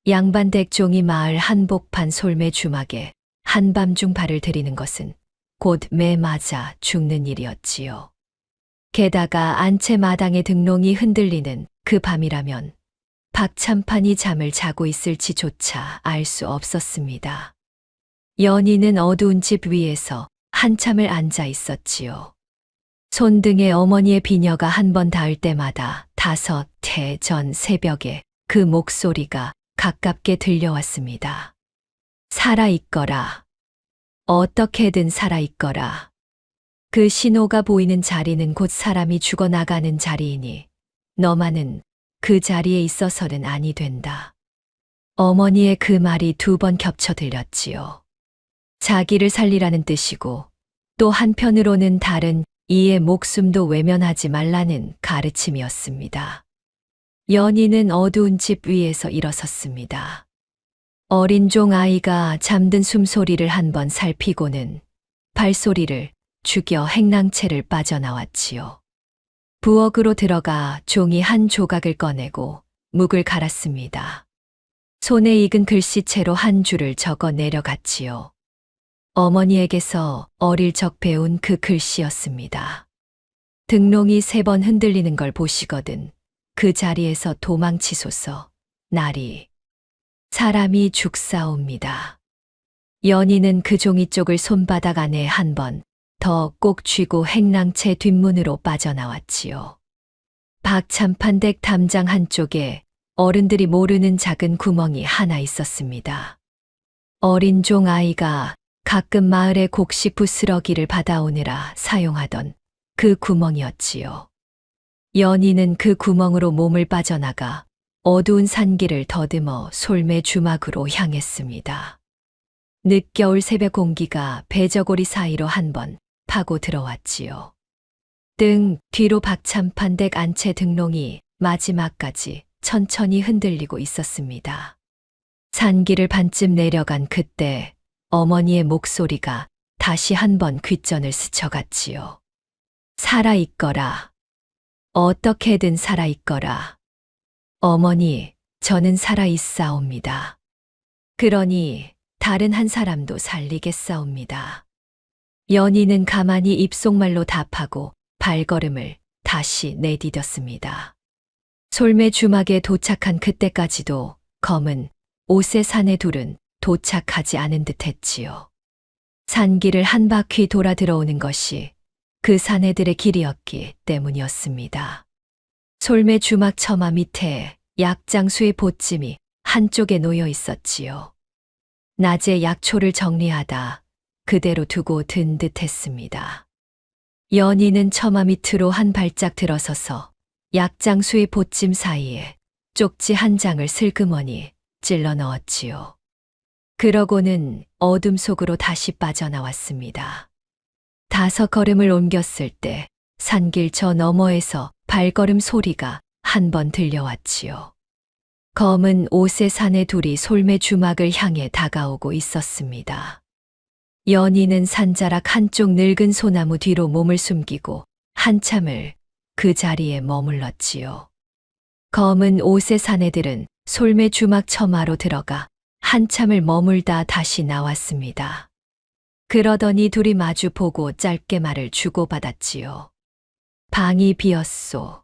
양반댁 종이 마을 한복판 솔매 주막에 한밤중 발을 들이는 것은 곧 매 맞아 죽는 일이었지요. 게다가 안채 마당의 등롱이 흔들리는 그 밤이라면 박참판이 잠을 자고 있을지조차 알 수 없었습니다. 연희는 어두운 집 위에서 한참을 앉아 있었지요. 손등에 어머니의 비녀가 한 번 닿을 때마다 5해 전 새벽에 그 목소리가 가깝게 들려왔습니다. 살아있거라. 어떻게든 살아있거라. 그 신호가 보이는 자리는 곧 사람이 죽어나가는 자리이니 너만은 그 자리에 있어서는 아니 된다. 어머니의 그 말이 2번 겹쳐 들렸지요. 자기를 살리라는 뜻이고 또 한편으로는 다른 이의 목숨도 외면하지 말라는 가르침이었습니다. 연희는 어두운 집 위에서 일어섰습니다. 어린 종 아이가 잠든 숨소리를 한번 살피고는 발소리를 죽여 행랑채를 빠져나왔지요. 부엌으로 들어가 종이 한 조각을 꺼내고 묵을 갈았습니다. 손에 익은 글씨체로 한 줄을 적어 내려갔지요. 어머니에게서 어릴 적 배운 그 글씨였습니다. 등롱이 3번 흔들리는 걸 보시거든 그 자리에서 도망치소서. 날이 사람이 죽사옵니다. 연희는 그 종이 쪽을 손바닥 안에 한 번 더 꼭 쥐고 행랑채 뒷문으로 빠져나왔지요. 박참판댁 담장 한쪽에 어른들이 모르는 작은 구멍이 하나 있었습니다. 어린 종 아이가 가끔 마을에 곡식 부스러기를 받아오느라 사용하던 그 구멍이었지요. 연희는 그 구멍으로 몸을 빠져나가 어두운 산길을 더듬어 솔매 주막으로 향했습니다. 늦겨울 새벽 공기가 배저고리 사이로 한 번 파고 들어왔지요. 등 뒤로 박참판댁 안채 등롱이 마지막까지 천천히 흔들리고 있었습니다. 산길을 반쯤 내려간 그때 어머니의 목소리가 다시 한 번 귓전을 스쳐갔지요. 살아있거라. 어떻게든 살아있거라. 어머니, 저는 살아있사옵니다. 그러니 다른 한 사람도 살리겠사옵니다. 연희는 가만히 입속말로 답하고 발걸음을 다시 내디뎠습니다. 솔매 주막에 도착한 그때까지도 검은 옷의 사내 둘은 도착하지 않은 듯 했지요. 산길을 한 바퀴 돌아 들어오는 것이 그 사내들의 길이었기 때문이었습니다. 솔매 주막 처마 밑에 약장수의 보찜이 한쪽에 놓여 있었지요. 낮에 약초를 정리하다 그대로 두고 든 듯 했습니다. 연희는 처마 밑으로 한 발짝 들어서서 약장수의 보찜 사이에 쪽지 한 장을 슬그머니 찔러 넣었지요. 그러고는 어둠 속으로 다시 빠져나왔습니다. 5걸음을 옮겼을 때 산길 저 너머에서 발걸음 소리가 한 번 들려왔지요. 검은 옷의 사내 둘이 솔매 주막을 향해 다가오고 있었습니다. 연희는 산자락 한쪽 늙은 소나무 뒤로 몸을 숨기고 한참을 그 자리에 머물렀지요. 검은 옷의 사내들은 솔매 주막 처마로 들어가 한참을 머물다 다시 나왔습니다. 그러더니 둘이 마주 보고 짧게 말을 주고받았지요. 방이 비었소.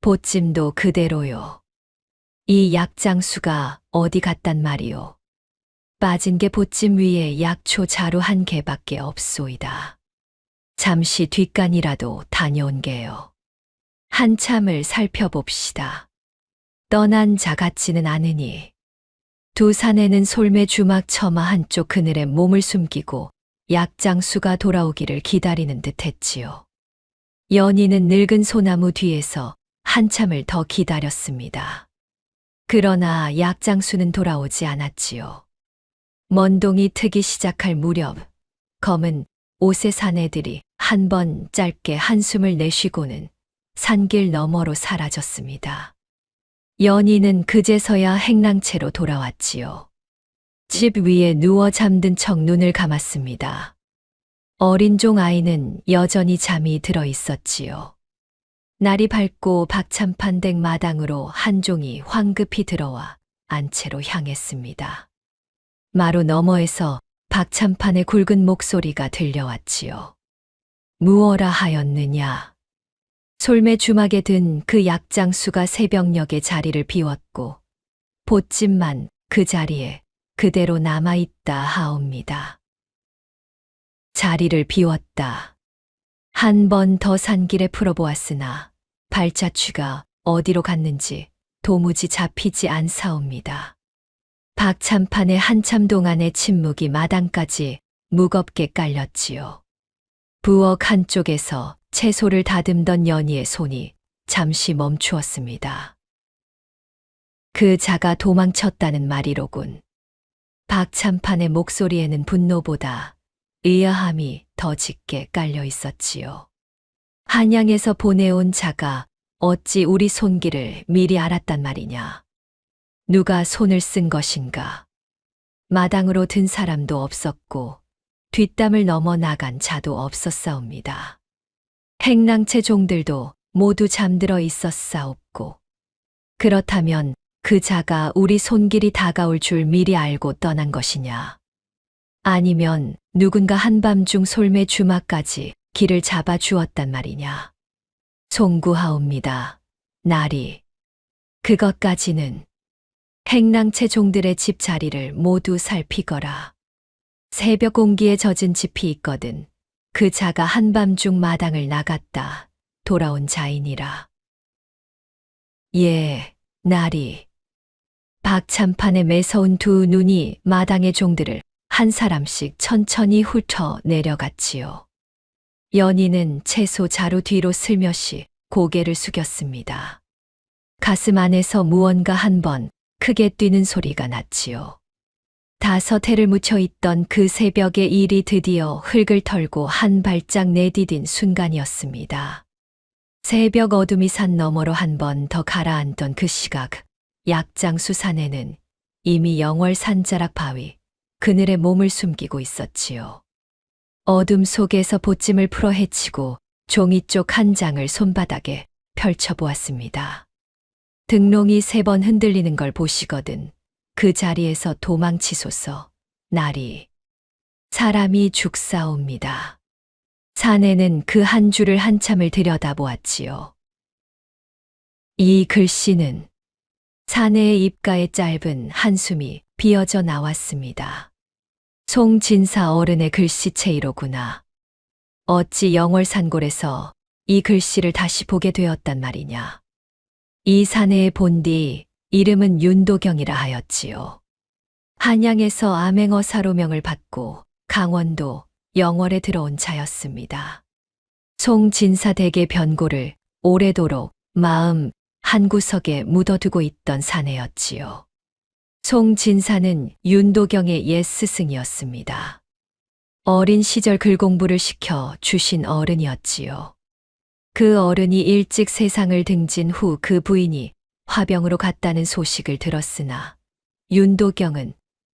보찜도 그대로요. 이 약장수가 어디 갔단 말이오. 빠진 게 보찜 위에 약초 자루 한 개밖에 없소이다. 잠시 뒷간이라도 다녀온 게요. 한참을 살펴봅시다. 떠난 자 같지는 않으니. 두 사내는 솔매 주막 처마 한쪽 그늘에 몸을 숨기고 약장수가 돌아오기를 기다리는 듯 했지요. 연희는 늙은 소나무 뒤에서 한참을 더 기다렸습니다. 그러나 약장수는 돌아오지 않았지요. 먼동이 트기 시작할 무렵 검은 옷의 사내들이 한 번 짧게 한숨을 내쉬고는 산길 너머로 사라졌습니다. 연희는 그제서야 행랑채로 돌아왔지요. 집 위에 누워 잠든 척 눈을 감았습니다. 어린 종 아이는 여전히 잠이 들어 있었지요. 날이 밝고 박참판댁 마당으로 한 종이 황급히 들어와 안채로 향했습니다. 마루 너머에서 박참판의 굵은 목소리가 들려왔지요. 무어라 하였느냐. 솔매 주막에 든 그 약장수가 새벽녘에 자리를 비웠고 보찜만 그 자리에 그대로 남아있다 하옵니다. 자리를 비웠다. 한 번 더 산길에 풀어보았으나 발자취가 어디로 갔는지 도무지 잡히지 않사옵니다. 박참판의 한참 동안의 침묵이 마당까지 무겁게 깔렸지요. 부엌 한쪽에서 채소를 다듬던 연희의 손이 잠시 멈추었습니다. 그 자가 도망쳤다는 말이로군. 박참판의 목소리에는 분노보다 의아함이 더 짙게 깔려 있었지요. 한양에서 보내온 자가 어찌 우리 손길을 미리 알았단 말이냐. 누가 손을 쓴 것인가. 마당으로 든 사람도 없었고 뒷담을 넘어 나간 자도 없었사옵니다. 행랑채 종들도 모두 잠들어 있었사옵고 그렇다면 그 자가 우리 손길이 다가올 줄 미리 알고 떠난 것이냐. 아니면 누군가 한밤중 솔매 주막까지 길을 잡아 주었단 말이냐. 송구하옵니다. 나리. 그것까지는 행랑채 종들의 집 자리를 모두 살피거라. 새벽 공기에 젖은 집이 있거든 그 자가 한밤중 마당을 나갔다 돌아온 자이니라. 예, 나리. 박참판의 매서운 두 눈이 마당의 종들을 한 사람씩 천천히 훑어 내려갔지요. 연희는 채소 자루 뒤로 슬며시 고개를 숙였습니다. 가슴 안에서 무언가 한 번 크게 뛰는 소리가 났지요. 5해를 묻혀 있던 그 새벽의 일이 드디어 흙을 털고 한 발짝 내디딘 순간이었습니다. 새벽 어둠이 산 너머로 한 번 더 가라앉던 그 시각, 약장수 산에는 이미 영월 산자락 바위, 그늘에 몸을 숨기고 있었지요. 어둠 속에서 보찜을 풀어 헤치고 종이 쪽 한 장을 손바닥에 펼쳐보았습니다. 등롱이 3번 흔들리는 걸 보시거든 그 자리에서 도망치소서. 나리. 사람이 죽사옵니다. 사내는 그 한 줄을 한참을 들여다보았지요. 이 글씨는 사내의 입가에 짧은 한숨이 비어져 나왔습니다. 송진사 어른의 글씨체이로구나. 어찌 영월산골에서 이 글씨를 다시 보게 되었단 말이냐. 이 사내의 본디 이름은 윤도경이라 하였지요. 한양에서 암행어사로 명을 받고 강원도 영월에 들어온 자였습니다. 송진사 댁의 변고를 오래도록 마음 한구석에 묻어두고 있던 사내였지요. 송진사는 윤도경의 옛 스승이었습니다. 어린 시절 글공부를 시켜 주신 어른이었지요. 그 어른이 일찍 세상을 등진 후 그 부인이 화병으로 갔다는 소식을 들었으나 윤도경은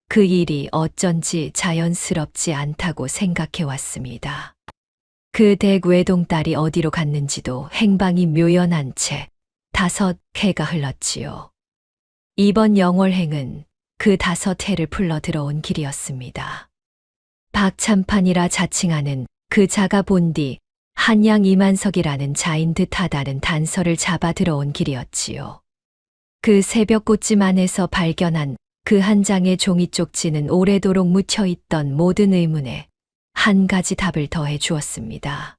그 일이 어쩐지 자연스럽지 않다고 생각해 왔습니다. 그 댁 외동딸이 어디로 갔는지도 행방이 묘연한 채 5해가 흘렀지요. 이번 영월행은 그 5해를 풀러 들어온 길이었습니다. 박참판이라 자칭하는 그 자가 본 뒤 한양 이만석이라는 자인 듯하다는 단서를 잡아 들어온 길이었지요. 그 새벽 꽃집 안에서 발견한 그 한 장의 종이 쪽지는 오래도록 묻혀있던 모든 의문에 한 가지 답을 더해 주었습니다.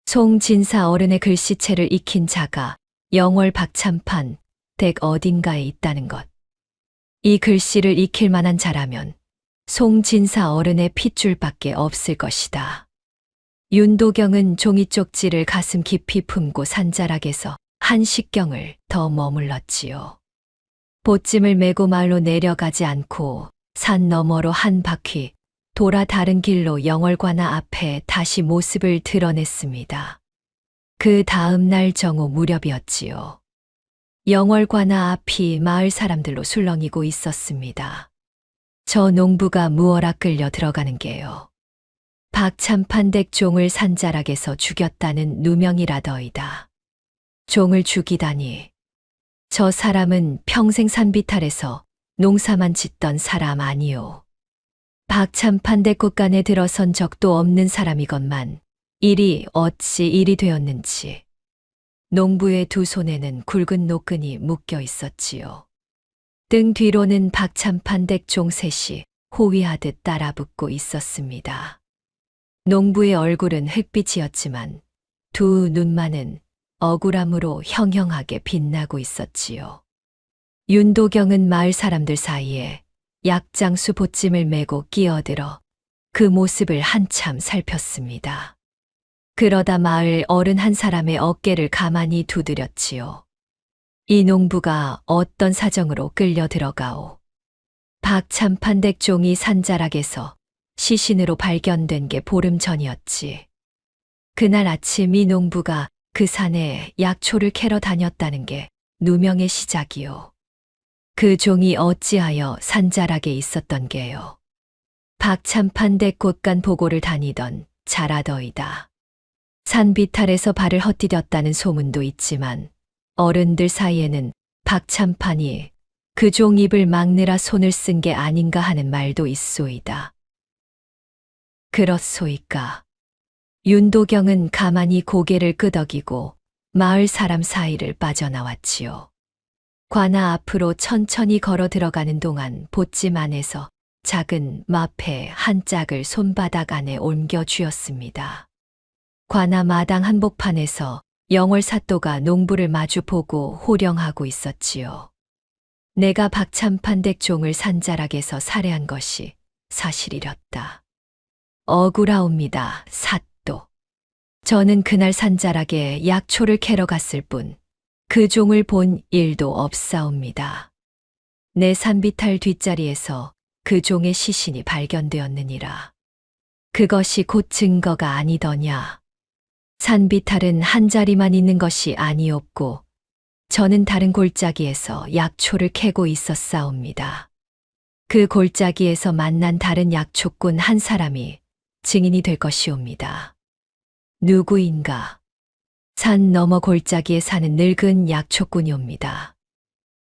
송진사 어른의 글씨체를 익힌 자가 영월 박참판 댁 어딘가에 있다는 것. 이 글씨를 익힐 만한 자라면 송진사 어른의 핏줄밖에 없을 것이다. 윤도경은 종이 쪽지를 가슴 깊이 품고 산자락에서 한 식경을 더 머물렀지요. 보찜을 메고 마을로 내려가지 않고 산 너머로 한 바퀴 돌아 다른 길로 영월관아 앞에 다시 모습을 드러냈습니다. 그 다음 날 정오 무렵이었지요. 영월관아 앞이 마을 사람들로 술렁이고 있었습니다. 저 농부가 무어라 끌려 들어가는 게요. 박참판 댁 종을 산자락에서 죽였다는 누명이라더이다. 종을 죽이다니. 저 사람은 평생 산비탈에서 농사만 짓던 사람 아니요. 박참판 댁 곳간에 들어선 적도 없는 사람이건만 일이 어찌 일이 되었는지. 농부의 두 손에는 굵은 노끈이 묶여 있었지요. 등 뒤로는 박참판 댁종 셋이 호위하듯 따라붙고 있었습니다. 농부의 얼굴은 흑빛이었지만 두 눈만은 억울함으로 형형하게 빛나고 있었지요. 윤도경은 마을 사람들 사이에 약장수 보찜을 메고 끼어들어 그 모습을 한참 살폈습니다. 그러다 마을 어른 한 사람의 어깨를 가만히 두드렸지요. 이 농부가 어떤 사정으로 끌려 들어가오. 박참판 댁종이 산자락에서 시신으로 발견된 게 보름 전이었지. 그날 아침 이 농부가 그 산에 약초를 캐러 다녔다는 게 누명의 시작이요. 그 종이 어찌하여 산자락에 있었던 게요. 박참판 댁 곳간 보고를 다니던 자라더이다. 산 비탈에서 발을 헛디뎠다는 소문도 있지만 어른들 사이에는 박참판이 그 종 입을 막느라 손을 쓴 게 아닌가 하는 말도 있소이다. 그렇소이까. 윤도경은 가만히 고개를 끄덕이고 마을 사람 사이를 빠져나왔지요. 관아 앞으로 천천히 걸어 들어가는 동안 보찜 안에서 작은 마패 한 짝을 손바닥 안에 옮겨 쥐었습니다. 관아 마당 한복판에서 영월사또가 농부를 마주보고 호령하고 있었지요. 내가 박참판 댁종을 산자락에서 살해한 것이 사실이렸다. 억울하옵니다, 사또. 저는 그날 산자락에 약초를 캐러 갔을 뿐 그 종을 본 일도 없사옵니다. 내 산비탈 뒷자리에서 그 종의 시신이 발견되었느니라. 그것이 곧 증거가 아니더냐. 산비탈은 한 자리만 있는 것이 아니었고 저는 다른 골짜기에서 약초를 캐고 있었사옵니다. 그 골짜기에서 만난 다른 약초꾼 한 사람이 증인이 될 것이옵니다. 누구인가? 산 너머 골짜기에 사는 늙은 약초꾼이옵니다.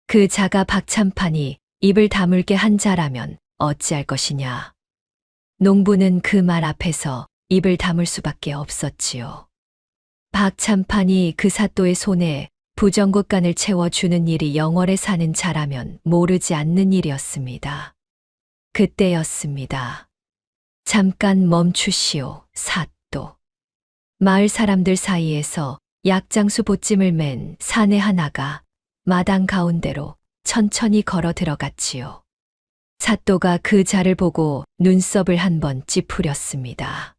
그 자가 박참판이 입을 다물게 한 자라면 어찌할 것이냐. 농부는 그 말 앞에서 입을 다물 수밖에 없었지요. 박참판이 그 사또의 손에 부정굿간을 채워주는 일이 영월에 사는 자라면 모르지 않는 일이었습니다. 그때였습니다. 잠깐 멈추시오, 사또. 마을 사람들 사이에서 약장수 보찜을 맨 사내 하나가 마당 가운데로 천천히 걸어 들어갔지요. 사또가 그 자를 보고 눈썹을 한번 찌푸렸습니다.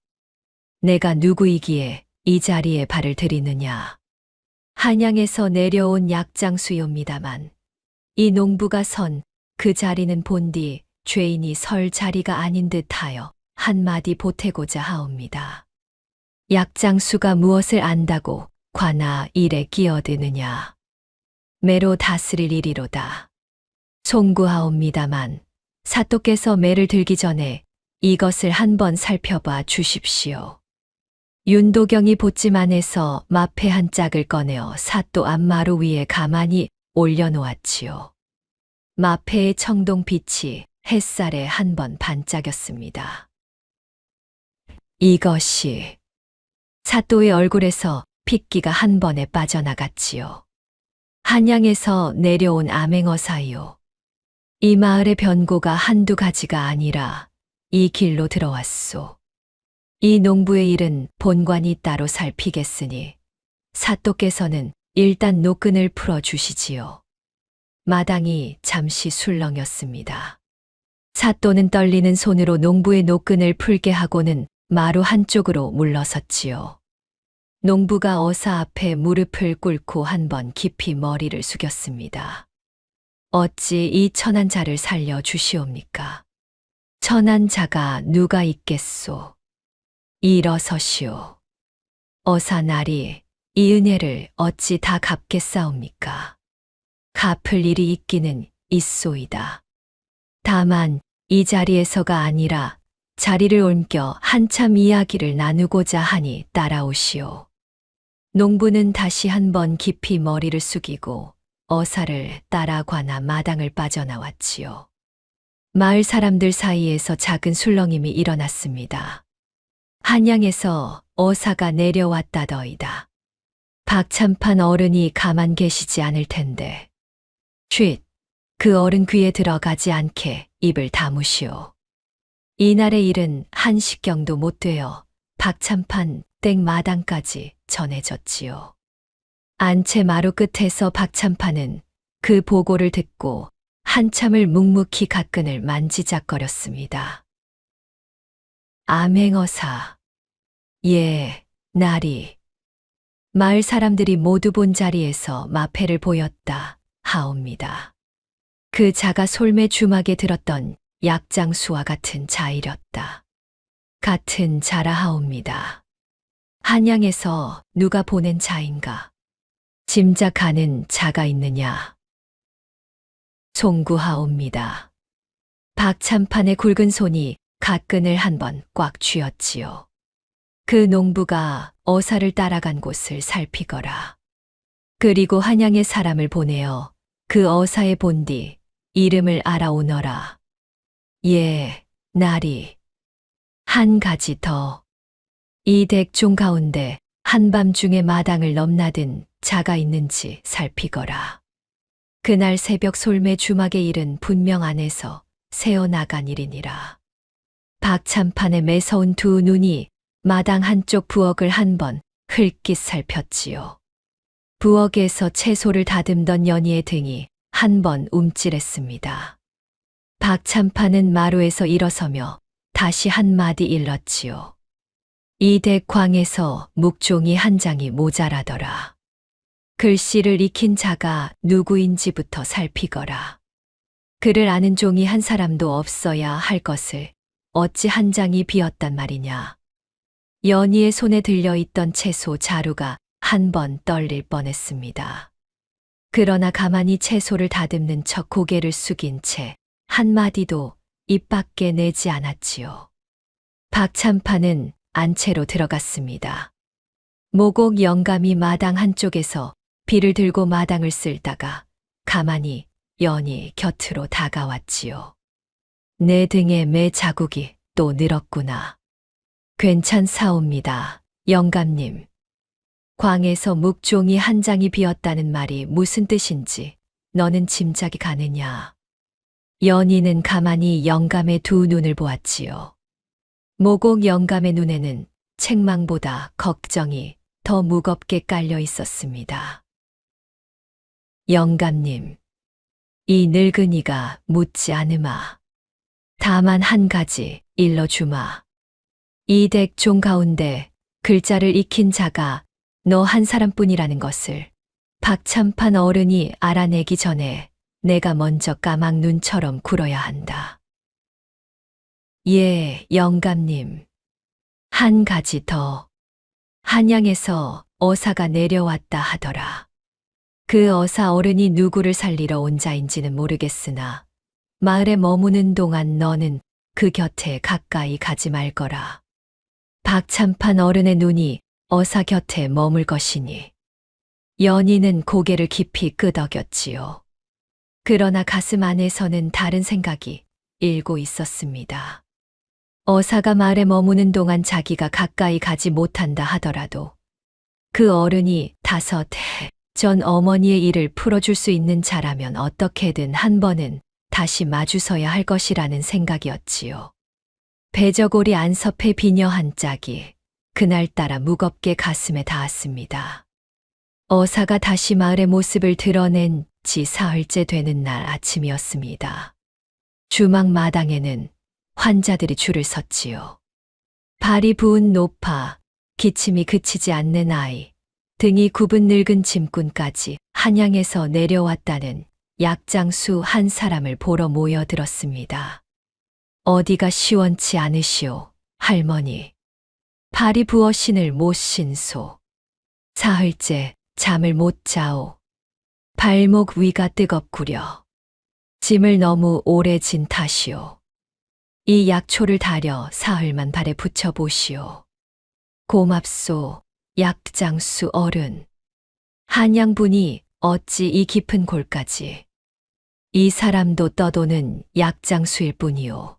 내가 누구이기에 이 자리에 발을 들이느냐. 한양에서 내려온 약장수이옵니다만 이 농부가 선 그 자리는 본디 죄인이 설 자리가 아닌 듯하여 한마디 보태고자 하옵니다. 약장수가 무엇을 안다고 관아 일에 끼어드느냐. 매로 다스릴 일이로다. 송구하옵니다만 사또께서 매를 들기 전에 이것을 한번 살펴봐 주십시오. 윤도경이 보찜 안에서 마패 한 짝을 꺼내어 사또 앞마루 위에 가만히 올려놓았지요. 마패의 청동빛이 햇살에 한번 반짝였습니다. 이것이 사또의 얼굴에서 핏기가 한 번에 빠져나갔지요. 한양에서 내려온 암행어사요. 이 마을의 변고가 한두 가지가 아니라 이 길로 들어왔소. 이 농부의 일은 본관이 따로 살피겠으니 사또께서는 일단 노끈을 풀어주시지요. 마당이 잠시 술렁였습니다. 사또는 떨리는 손으로 농부의 노끈을 풀게 하고는 마루 한쪽으로 물러섰지요. 농부가 어사 앞에 무릎을 꿇고 한번 깊이 머리를 숙였습니다. 어찌 이 천한 자를 살려 주시옵니까? 천한 자가 누가 있겠소? 일어서시오. 어사 날이 이 은혜를 어찌 다 갚겠사옵니까? 갚을 일이 있기는 있소이다. 다만 이 자리에서가 아니라 자리를 옮겨 한참 이야기를 나누고자 하니 따라오시오. 농부는 다시 한번 깊이 머리를 숙이고 어사를 따라 관아 마당을 빠져나왔지요. 마을 사람들 사이에서 작은 술렁임이 일어났습니다. 한양에서 어사가 내려왔다더이다. 박참판 어른이 가만 계시지 않을 텐데. 쉿! 그 어른 귀에 들어가지 않게 입을 다무시오. 이날의 일은 한식경도 못 되어 박참판 땡마당까지 전해졌지요. 안채 마루 끝에서 박참판은 그 보고를 듣고 한참을 묵묵히 가끈을 만지작거렸습니다. 암행어사. 예, 나리. 마을 사람들이 모두 본 자리에서 마패를 보였다 하옵니다. 그 자가 솔매 주막에 들었던 약장수와 같은 자이렸다. 같은 자라 하옵니다. 한양에서 누가 보낸 자인가? 짐작하는 자가 있느냐? 송구하옵니다. 박참판의 굵은 손이 가끈을 한 번 꽉 쥐었지요. 그 농부가 어사를 따라간 곳을 살피거라. 그리고 한양의 사람을 보내어 그 어사의 본디 이름을 알아오너라. 예, 나리. 한 가지 더. 이 댁중 가운데 한밤중에 마당을 넘나든 자가 있는지 살피거라. 그날 새벽 솔매 주막의 일은 분명 안에서 새어나간 일이니라. 박참판의 매서운 두 눈이 마당 한쪽 부엌을 한 번 흘낏 살폈지요. 부엌에서 채소를 다듬던 연희의 등이 한 번 움찔했습니다. 박참판은 마루에서 일어서며 다시 한마디 일렀지요. 이 댁광에서 묵종이 한 장이 모자라더라. 글씨를 익힌 자가 누구인지부터 살피거라. 그를 아는 종이 한 사람도 없어야 할 것을 어찌 한 장이 비었단 말이냐. 연희의 손에 들려있던 채소 자루가 한 번 떨릴 뻔했습니다. 그러나 가만히 채소를 다듬는 척 고개를 숙인 채 한마디도 입 밖에 내지 않았지요. 박참판은 안채로 들어갔습니다. 모곡 영감이 마당 한쪽에서 비를 들고 마당을 쓸다가 가만히 연희 곁으로 다가왔지요. 내 등에 매 자국이 또 늘었구나. 괜찮사옵니다, 영감님. 광에서 묵종이 한 장이 비었다는 말이 무슨 뜻인지 너는 짐작이 가느냐. 연희는 가만히 영감의 두 눈을 보았지요. 모곡 영감의 눈에는 책망보다 걱정이 더 무겁게 깔려 있었습니다. 영감님, 이 늙은이가 묻지 않으마. 다만 한 가지 일러주마. 이 댁종 가운데 글자를 익힌 자가 너 한 사람뿐이라는 것을 박참판 어른이 알아내기 전에 내가 먼저 까막 눈처럼 굴어야 한다. 예, 영감님. 한 가지 더. 한양에서 어사가 내려왔다 하더라. 그 어사 어른이 누구를 살리러 온 자인지는 모르겠으나 마을에 머무는 동안 너는 그 곁에 가까이 가지 말거라. 박참판 어른의 눈이 어사 곁에 머물 것이니. 연희는 고개를 깊이 끄덕였지요. 그러나 가슴 안에서는 다른 생각이 일고 있었습니다. 어사가 마을에 머무는 동안 자기가 가까이 가지 못한다 하더라도 그 어른이 5해 전 어머니의 일을 풀어줄 수 있는 자라면 어떻게든 한 번은 다시 마주서야 할 것이라는 생각이었지요. 배저고리 안섭의 비녀 한 짝이 그날따라 무겁게 가슴에 닿았습니다. 어사가 다시 마을의 모습을 드러낸 지 사흘째 되는 날 아침이었습니다. 주막 마당에는 환자들이 줄을 섰지요. 발이 부은 노파, 기침이 그치지 않는 아이, 등이 굽은 늙은 짐꾼까지 한양에서 내려왔다는 약장수 한 사람을 보러 모여들었습니다. 어디가 시원치 않으시오, 할머니. 발이 부어 신을 못 신소. 사흘째 잠을 못 자오. 발목 위가 뜨겁구려. 짐을 너무 오래 진 탓이오. 이 약초를 다려 사흘만 발에 붙여보시오. 고맙소, 약장수 어른. 한양분이 어찌 이 깊은 골까지. 이 사람도 떠도는 약장수일 뿐이오.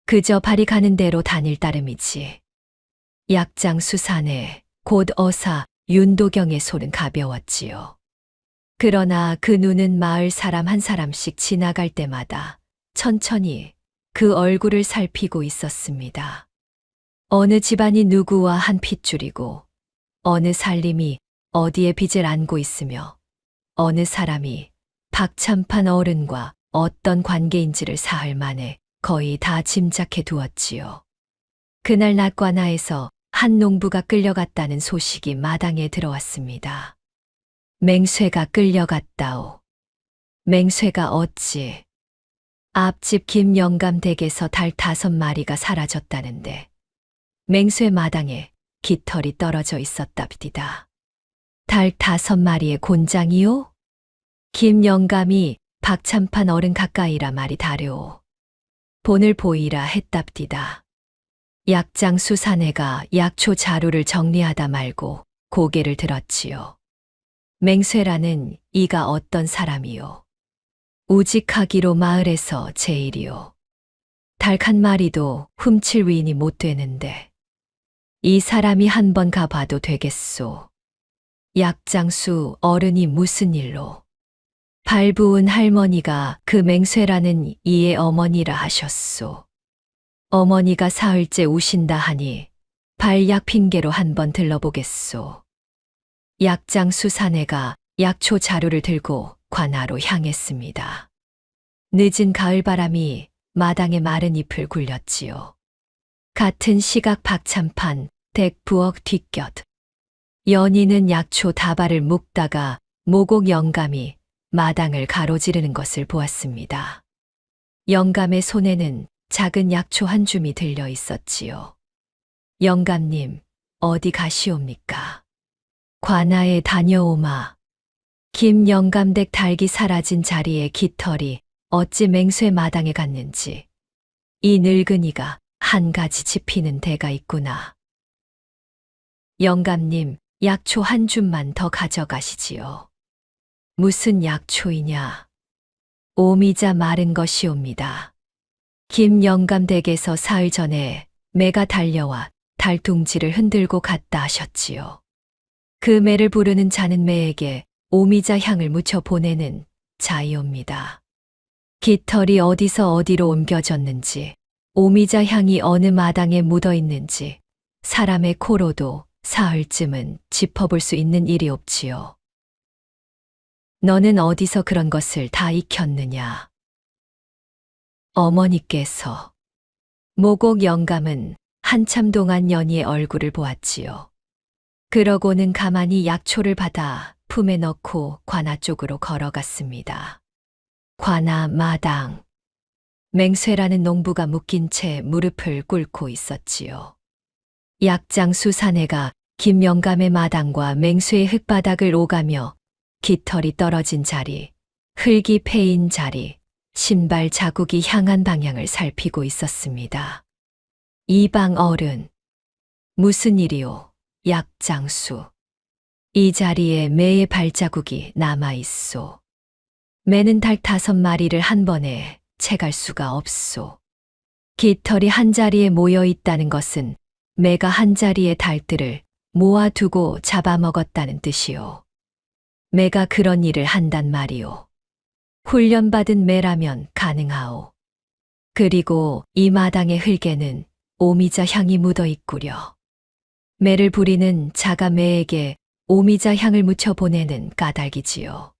그저 발이 가는 대로 다닐 따름이지. 약장수 사내 곧 어사 윤도경의 손은 가벼웠지요. 그러나 그 눈은 마을 사람 한 사람씩 지나갈 때마다 천천히 그 얼굴을 살피고 있었습니다. 어느 집안이 누구와 한 핏줄이고, 어느 살림이 어디에 빚을 안고 있으며, 어느 사람이 박참판 어른과 어떤 관계인지를 사흘 만에 거의 다 짐작해 두었지요. 그날 낮과나에서 한 농부가 끌려갔다는 소식이 마당에 들어왔습니다. 맹쇠가 끌려갔다오. 맹쇠가 어찌? 앞집 김영감 댁에서 달 5마리가 사라졌다는데 맹쇠 마당에 깃털이 떨어져 있었답디다. 달 5마리의 곤장이요? 김영감이 박참판 어른 가까이라 말이 다려오. 본을 보이라 했답디다. 약장수 사내가 약초 자루를 정리하다 말고 고개를 들었지요. 맹쇠라는 이가 어떤 사람이요? 우직하기로 마을에서 제일이요. 닭 한 마리도 훔칠 위인이 못 되는데 이 사람이 한번 가봐도 되겠소. 약장수 어른이 무슨 일로? 발부은 할머니가 그 맹쇠라는 이의 어머니라 하셨소. 어머니가 사흘째 우신다 하니 발약 핑계로 한번 들러보겠소. 약장수 사내가 약초 자루를 들고 관하로 향했습니다. 늦은 가을바람이 마당의 마른 잎을 굴렸지요. 같은 시각 박참판 댁 부엌 뒷곁. 연희는 약초 다발을 묶다가 모곡 영감이 마당을 가로지르는 것을 보았습니다. 영감의 손에는 작은 약초 한 줌이 들려 있었지요. 영감님, 어디 가시옵니까? 관아에 다녀오마. 김영감 댁 닭이 사라진 자리에 깃털이 어찌 맹쇠 마당에 갔는지 이 늙은이가 한 가지 짚히는 데가 있구나. 영감님, 약초 한 줌만 더 가져가시지요. 무슨 약초이냐? 오미자 마른 것이옵니다. 김영감 댁에서 사흘 전에 매가 달려와 달둥지를 흔들고 갔다 하셨지요. 그 매를 부르는 자는 매에게 오미자 향을 묻혀 보내는 자이옵니다. 깃털이 어디서 어디로 옮겨졌는지, 오미자 향이 어느 마당에 묻어 있는지 사람의 코로도 사흘쯤은 짚어볼 수 있는 일이 없지요. 너는 어디서 그런 것을 다 익혔느냐? 어머니께서. 모곡 영감은 한참 동안 연희의 얼굴을 보았지요. 그러고는 가만히 약초를 받아 품에 넣고 관아 쪽으로 걸어갔습니다. 관아 마당. 맹쇠라는 농부가 묶인 채 무릎을 꿇고 있었지요. 약장수 사내가 김영감의 마당과 맹쇠의 흙바닥을 오가며 깃털이 떨어진 자리, 흙이 패인 자리, 신발 자국이 향한 방향을 살피고 있었습니다. 이방 어른. 무슨 일이오, 약장수. 이 자리에 매의 발자국이 남아있소. 매는 닭 5마리를 한 번에 채갈 수가 없소. 깃털이 한 자리에 모여 있다는 것은 매가 한 자리의 달들을 모아두고 잡아먹었다는 뜻이오. 매가 그런 일을 한단 말이오. 훈련받은 매라면 가능하오. 그리고 이 마당의 흙에는 오미자 향이 묻어 있구려. 매를 부리는 자가 매에게 오미자 향을 묻혀 보내는 까닭이지요.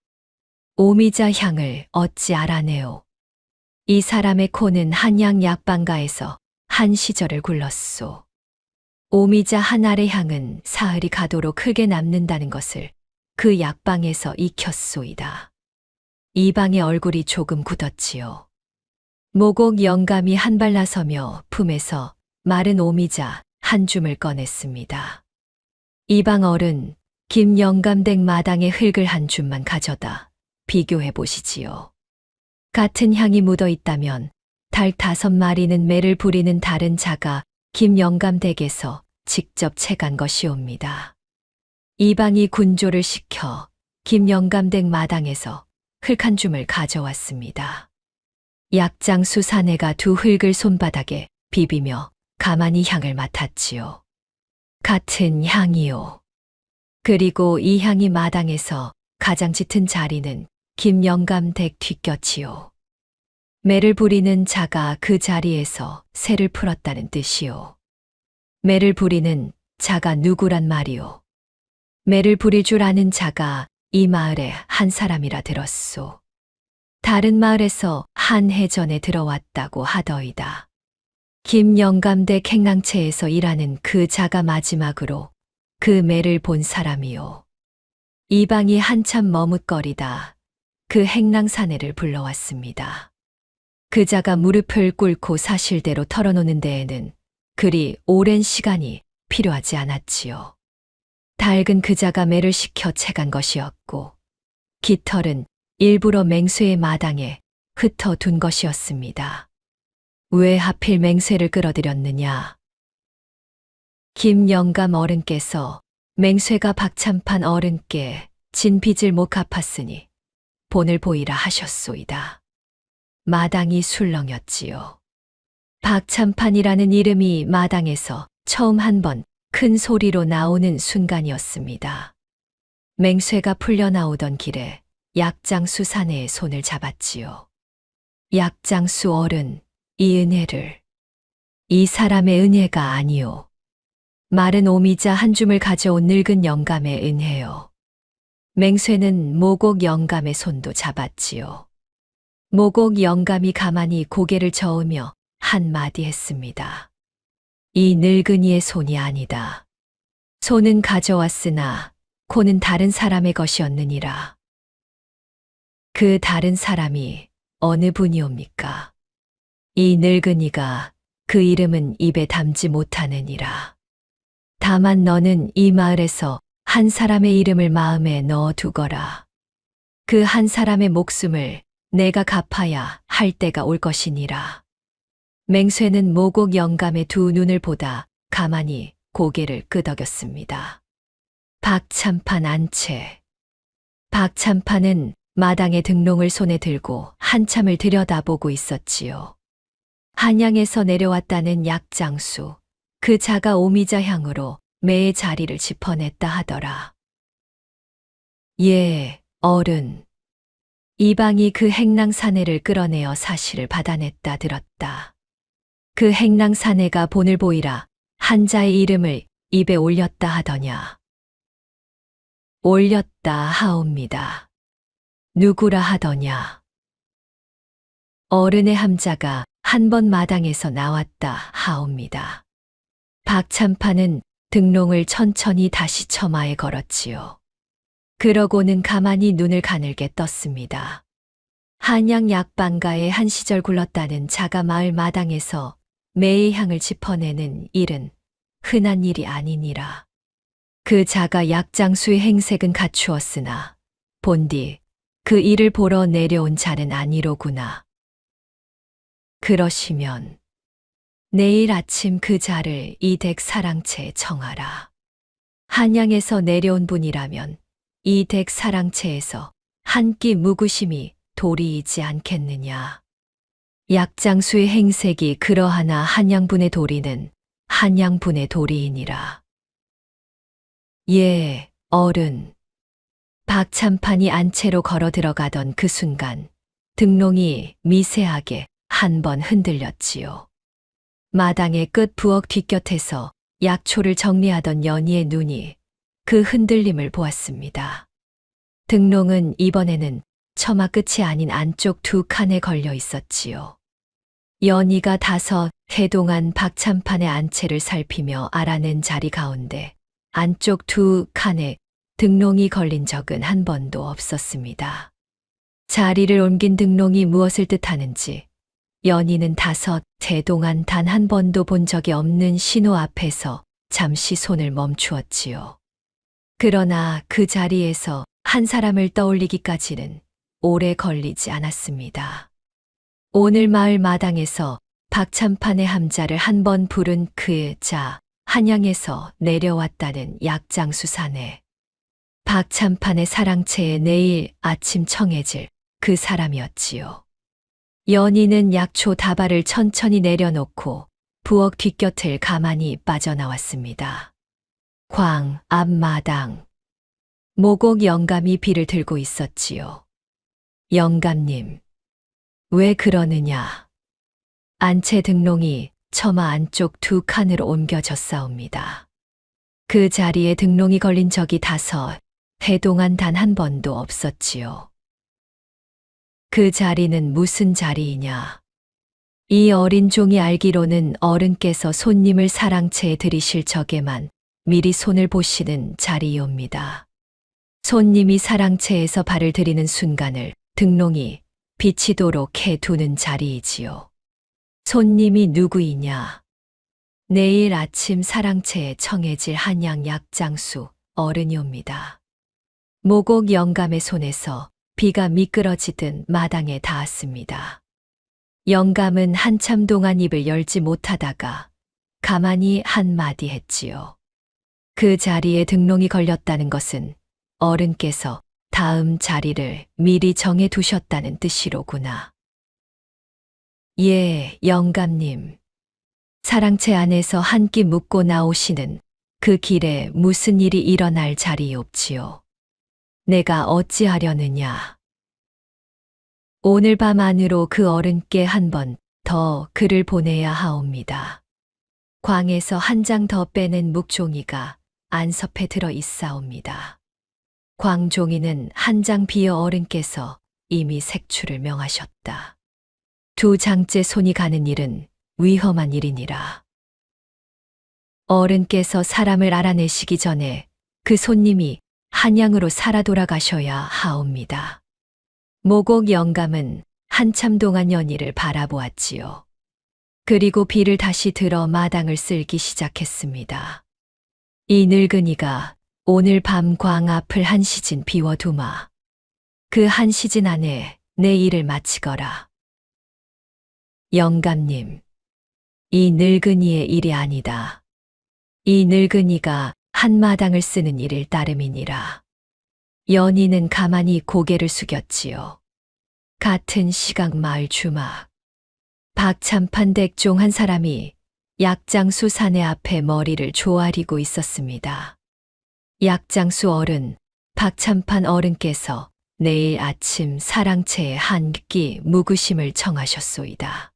오미자 향을 어찌 알아내오. 이 사람의 코는 한양 약방가에서 한 시절을 굴렀소. 오미자 한 알의 향은 사흘이 가도록 크게 남는다는 것을 그 약방에서 익혔소이다. 이방의 얼굴이 조금 굳었지요. 모곡 영감이 한 발 나서며 품에서 마른 오미자 한 줌을 꺼냈습니다. 이방 어른, 김영감 댁 마당의 흙을 한 줌만 가져다 비교해 보시지요. 같은 향이 묻어 있다면 닭 5마리는 매를 부리는 다른 자가 김영감 댁에서 직접 채간 것이옵니다. 이방이 군조를 시켜 김영감 댁 마당에서 흙 한 줌을 가져왔습니다. 약장수 사내가 두 흙을 손바닥에 비비며 가만히 향을 맡았지요. 같은 향이요. 그리고 이 향이 마당에서 가장 짙은 자리는 김영감 댁 뒷곁이요. 매를 부리는 자가 그 자리에서 새를 풀었다는 뜻이요. 매를 부리는 자가 누구란 말이요. 매를 부릴 줄 아는 자가 이 마을에 한 사람이라 들었소. 다른 마을에서 한 해 전에 들어왔다고 하더이다. 김영감댁 행랑채에서 일하는 그 자가 마지막으로 그 매를 본 사람이요. 이방이 한참 머뭇거리다 그 행랑사내를 불러왔습니다. 그 자가 무릎을 꿇고 사실대로 털어놓는 데에는 그리 오랜 시간이 필요하지 않았지요. 닭은 그 자가 매를 시켜 채간 것이었고 깃털은 일부러 맹쇠의 마당에 흩어둔 것이었습니다. 왜 하필 맹쇠를 끌어들였느냐? 김영감 어른께서 맹쇠가 박참판 어른께 진 빚을 못 갚았으니 본을 보이라 하셨소이다. 마당이 술렁였지요. 박참판이라는 이름이 마당에서 처음 한 번 큰 소리로 나오는 순간이었습니다. 맹쇠가 풀려나오던 길에 약장수 사내의 손을 잡았지요. 약장수 어른, 이 은혜를. 이 사람의 은혜가 아니요. 마른 오미자 한 줌을 가져온 늙은 영감의 은혜요. 맹쇠는 모곡 영감의 손도 잡았지요. 모곡 영감이 가만히 고개를 저으며 한마디 했습니다. 이 늙은이의 손이 아니다. 손은 가져왔으나 코는 다른 사람의 것이었느니라. 그 다른 사람이 어느 분이옵니까? 이 늙은이가 그 이름은 입에 담지 못하느니라. 다만 너는 이 마을에서 한 사람의 이름을 마음에 넣어 두거라. 그 한 사람의 목숨을 내가 갚아야 할 때가 올 것이니라. 맹쇠는 모곡 영감의 두 눈을 보다 가만히 고개를 끄덕였습니다. 박참판 안채. 박참판은 마당의 등롱을 손에 들고 한참을 들여다보고 있었지요. 한양에서 내려왔다는 약장수, 그 자가 오미자 향으로 매의 자리를 짚어냈다 하더라. 예, 어른. 이방이 그 행랑사내를 끌어내어 사실을 받아냈다 들었다. 그 행랑사내가 본을 보이라 한자의 이름을 입에 올렸다 하더냐. 올렸다 하옵니다. 누구라 하더냐. 어른의 함자가 한 번 마당에서 나왔다 하옵니다. 박참판은 등롱을 천천히 다시 처마에 걸었지요. 그러고는 가만히 눈을 가늘게 떴습니다. 한양 약방가에 한 시절 굴렀다는 자가 마을 마당에서 매의 향을 짚어내는 일은 흔한 일이 아니니라. 그 자가 약장수의 행색은 갖추었으나 본디 그 일을 보러 내려온 자는 아니로구나. 그러시면 내일 아침 그 자를 이 댁 사랑채에 청하라. 한양에서 내려온 분이라면 이 댁 사랑채에서 한 끼 묵으심이 도리이지 않겠느냐. 약장수의 행색이 그러하나 한양분의 도리는 한양분의 도리이니라. 예, 어른. 박참판이 안채로 걸어 들어가던 그 순간 등롱이 미세하게 한 번 흔들렸지요. 마당의 끝 부엌 뒷곁에서 약초를 정리하던 연희의 눈이 그 흔들림을 보았습니다. 등롱은 이번에는 처마 끝이 아닌 안쪽 두 칸에 걸려 있었지요. 연희가 5해 동안 박참판의 안채를 살피며 알아낸 자리 가운데 안쪽 두 칸에 등롱이 걸린 적은 한 번도 없었습니다. 자리를 옮긴 등롱이 무엇을 뜻하는지 연희는 5해 동안 단 한 번도 본 적이 없는 신호 앞에서 잠시 손을 멈추었지요. 그러나 그 자리에서 한 사람을 떠올리기까지는 오래 걸리지 않았습니다. 오늘 마을 마당에서 박참판의 함자를 한 번 부른 그 자, 한양에서 내려왔다는 약장수 사내. 박참판의 사랑채에 내일 아침 청해질 그 사람이었지요. 연희는 약초 다발을 천천히 내려놓고 부엌 뒷곁을 가만히 빠져나왔습니다. 광 앞마당. 모곡 영감이 비를 들고 있었지요. 영감님, 왜 그러느냐? 안채 등롱이 처마 안쪽 두 칸으로 옮겨졌사옵니다. 그 자리에 등롱이 걸린 적이 5해 동안 단 한 번도 없었지요. 그 자리는 무슨 자리이냐? 이 어린 종이 알기로는 어른께서 손님을 사랑채에 들이실 적에만 미리 손을 보시는 자리이옵니다. 손님이 사랑채에서 발을 들이는 순간을 등롱이 비치도록 해두는 자리이지요. 손님이 누구이냐? 내일 아침 사랑채에 청해질 한양 약장수 어른이옵니다. 모곡 영감의 손에서 비가 미끄러지듯 마당에 닿았습니다. 영감은 한참 동안 입을 열지 못하다가 가만히 한마디 했지요. 그 자리에 등롱이 걸렸다는 것은 어른께서 다음 자리를 미리 정해 두셨다는 뜻이로구나. 예, 영감님. 사랑채 안에서 한 끼 묵고 나오시는 그 길에 무슨 일이 일어날 자리옵지요. 내가 어찌하려느냐. 오늘 밤 안으로 그 어른께 한 번 더 글을 보내야 하옵니다. 광에서 한 장 더 빼낸 묵종이가 안섭에 들어 있사옵니다. 광종이는 한 장 비어 어른께서 이미 색출을 명하셨다. 2장째 손이 가는 일은 위험한 일이니라. 어른께서 사람을 알아내시기 전에 그 손님이 한양으로 살아 돌아가셔야 하옵니다. 모곡 영감은 한참 동안 연희를 바라보았지요. 그리고 비를 다시 들어 마당을 쓸기 시작했습니다. 이 늙은이가 오늘 밤 광 앞을 한 시진 비워두마. 그 한 시진 안에 내 일을 마치거라. 영감님, 이 늙은이의 일이 아니다. 이 늙은이가 한마당을 쓰는 일일 따름이니라. 연희는 가만히 고개를 숙였지요. 같은 시각 마을 주막. 박참판 댁종 한 사람이 약장수 사내 앞에 머리를 조아리고 있었습니다. 약장수 어른, 박참판 어른께서 내일 아침 사랑채에 한 끼 묵으심을 청하셨소이다.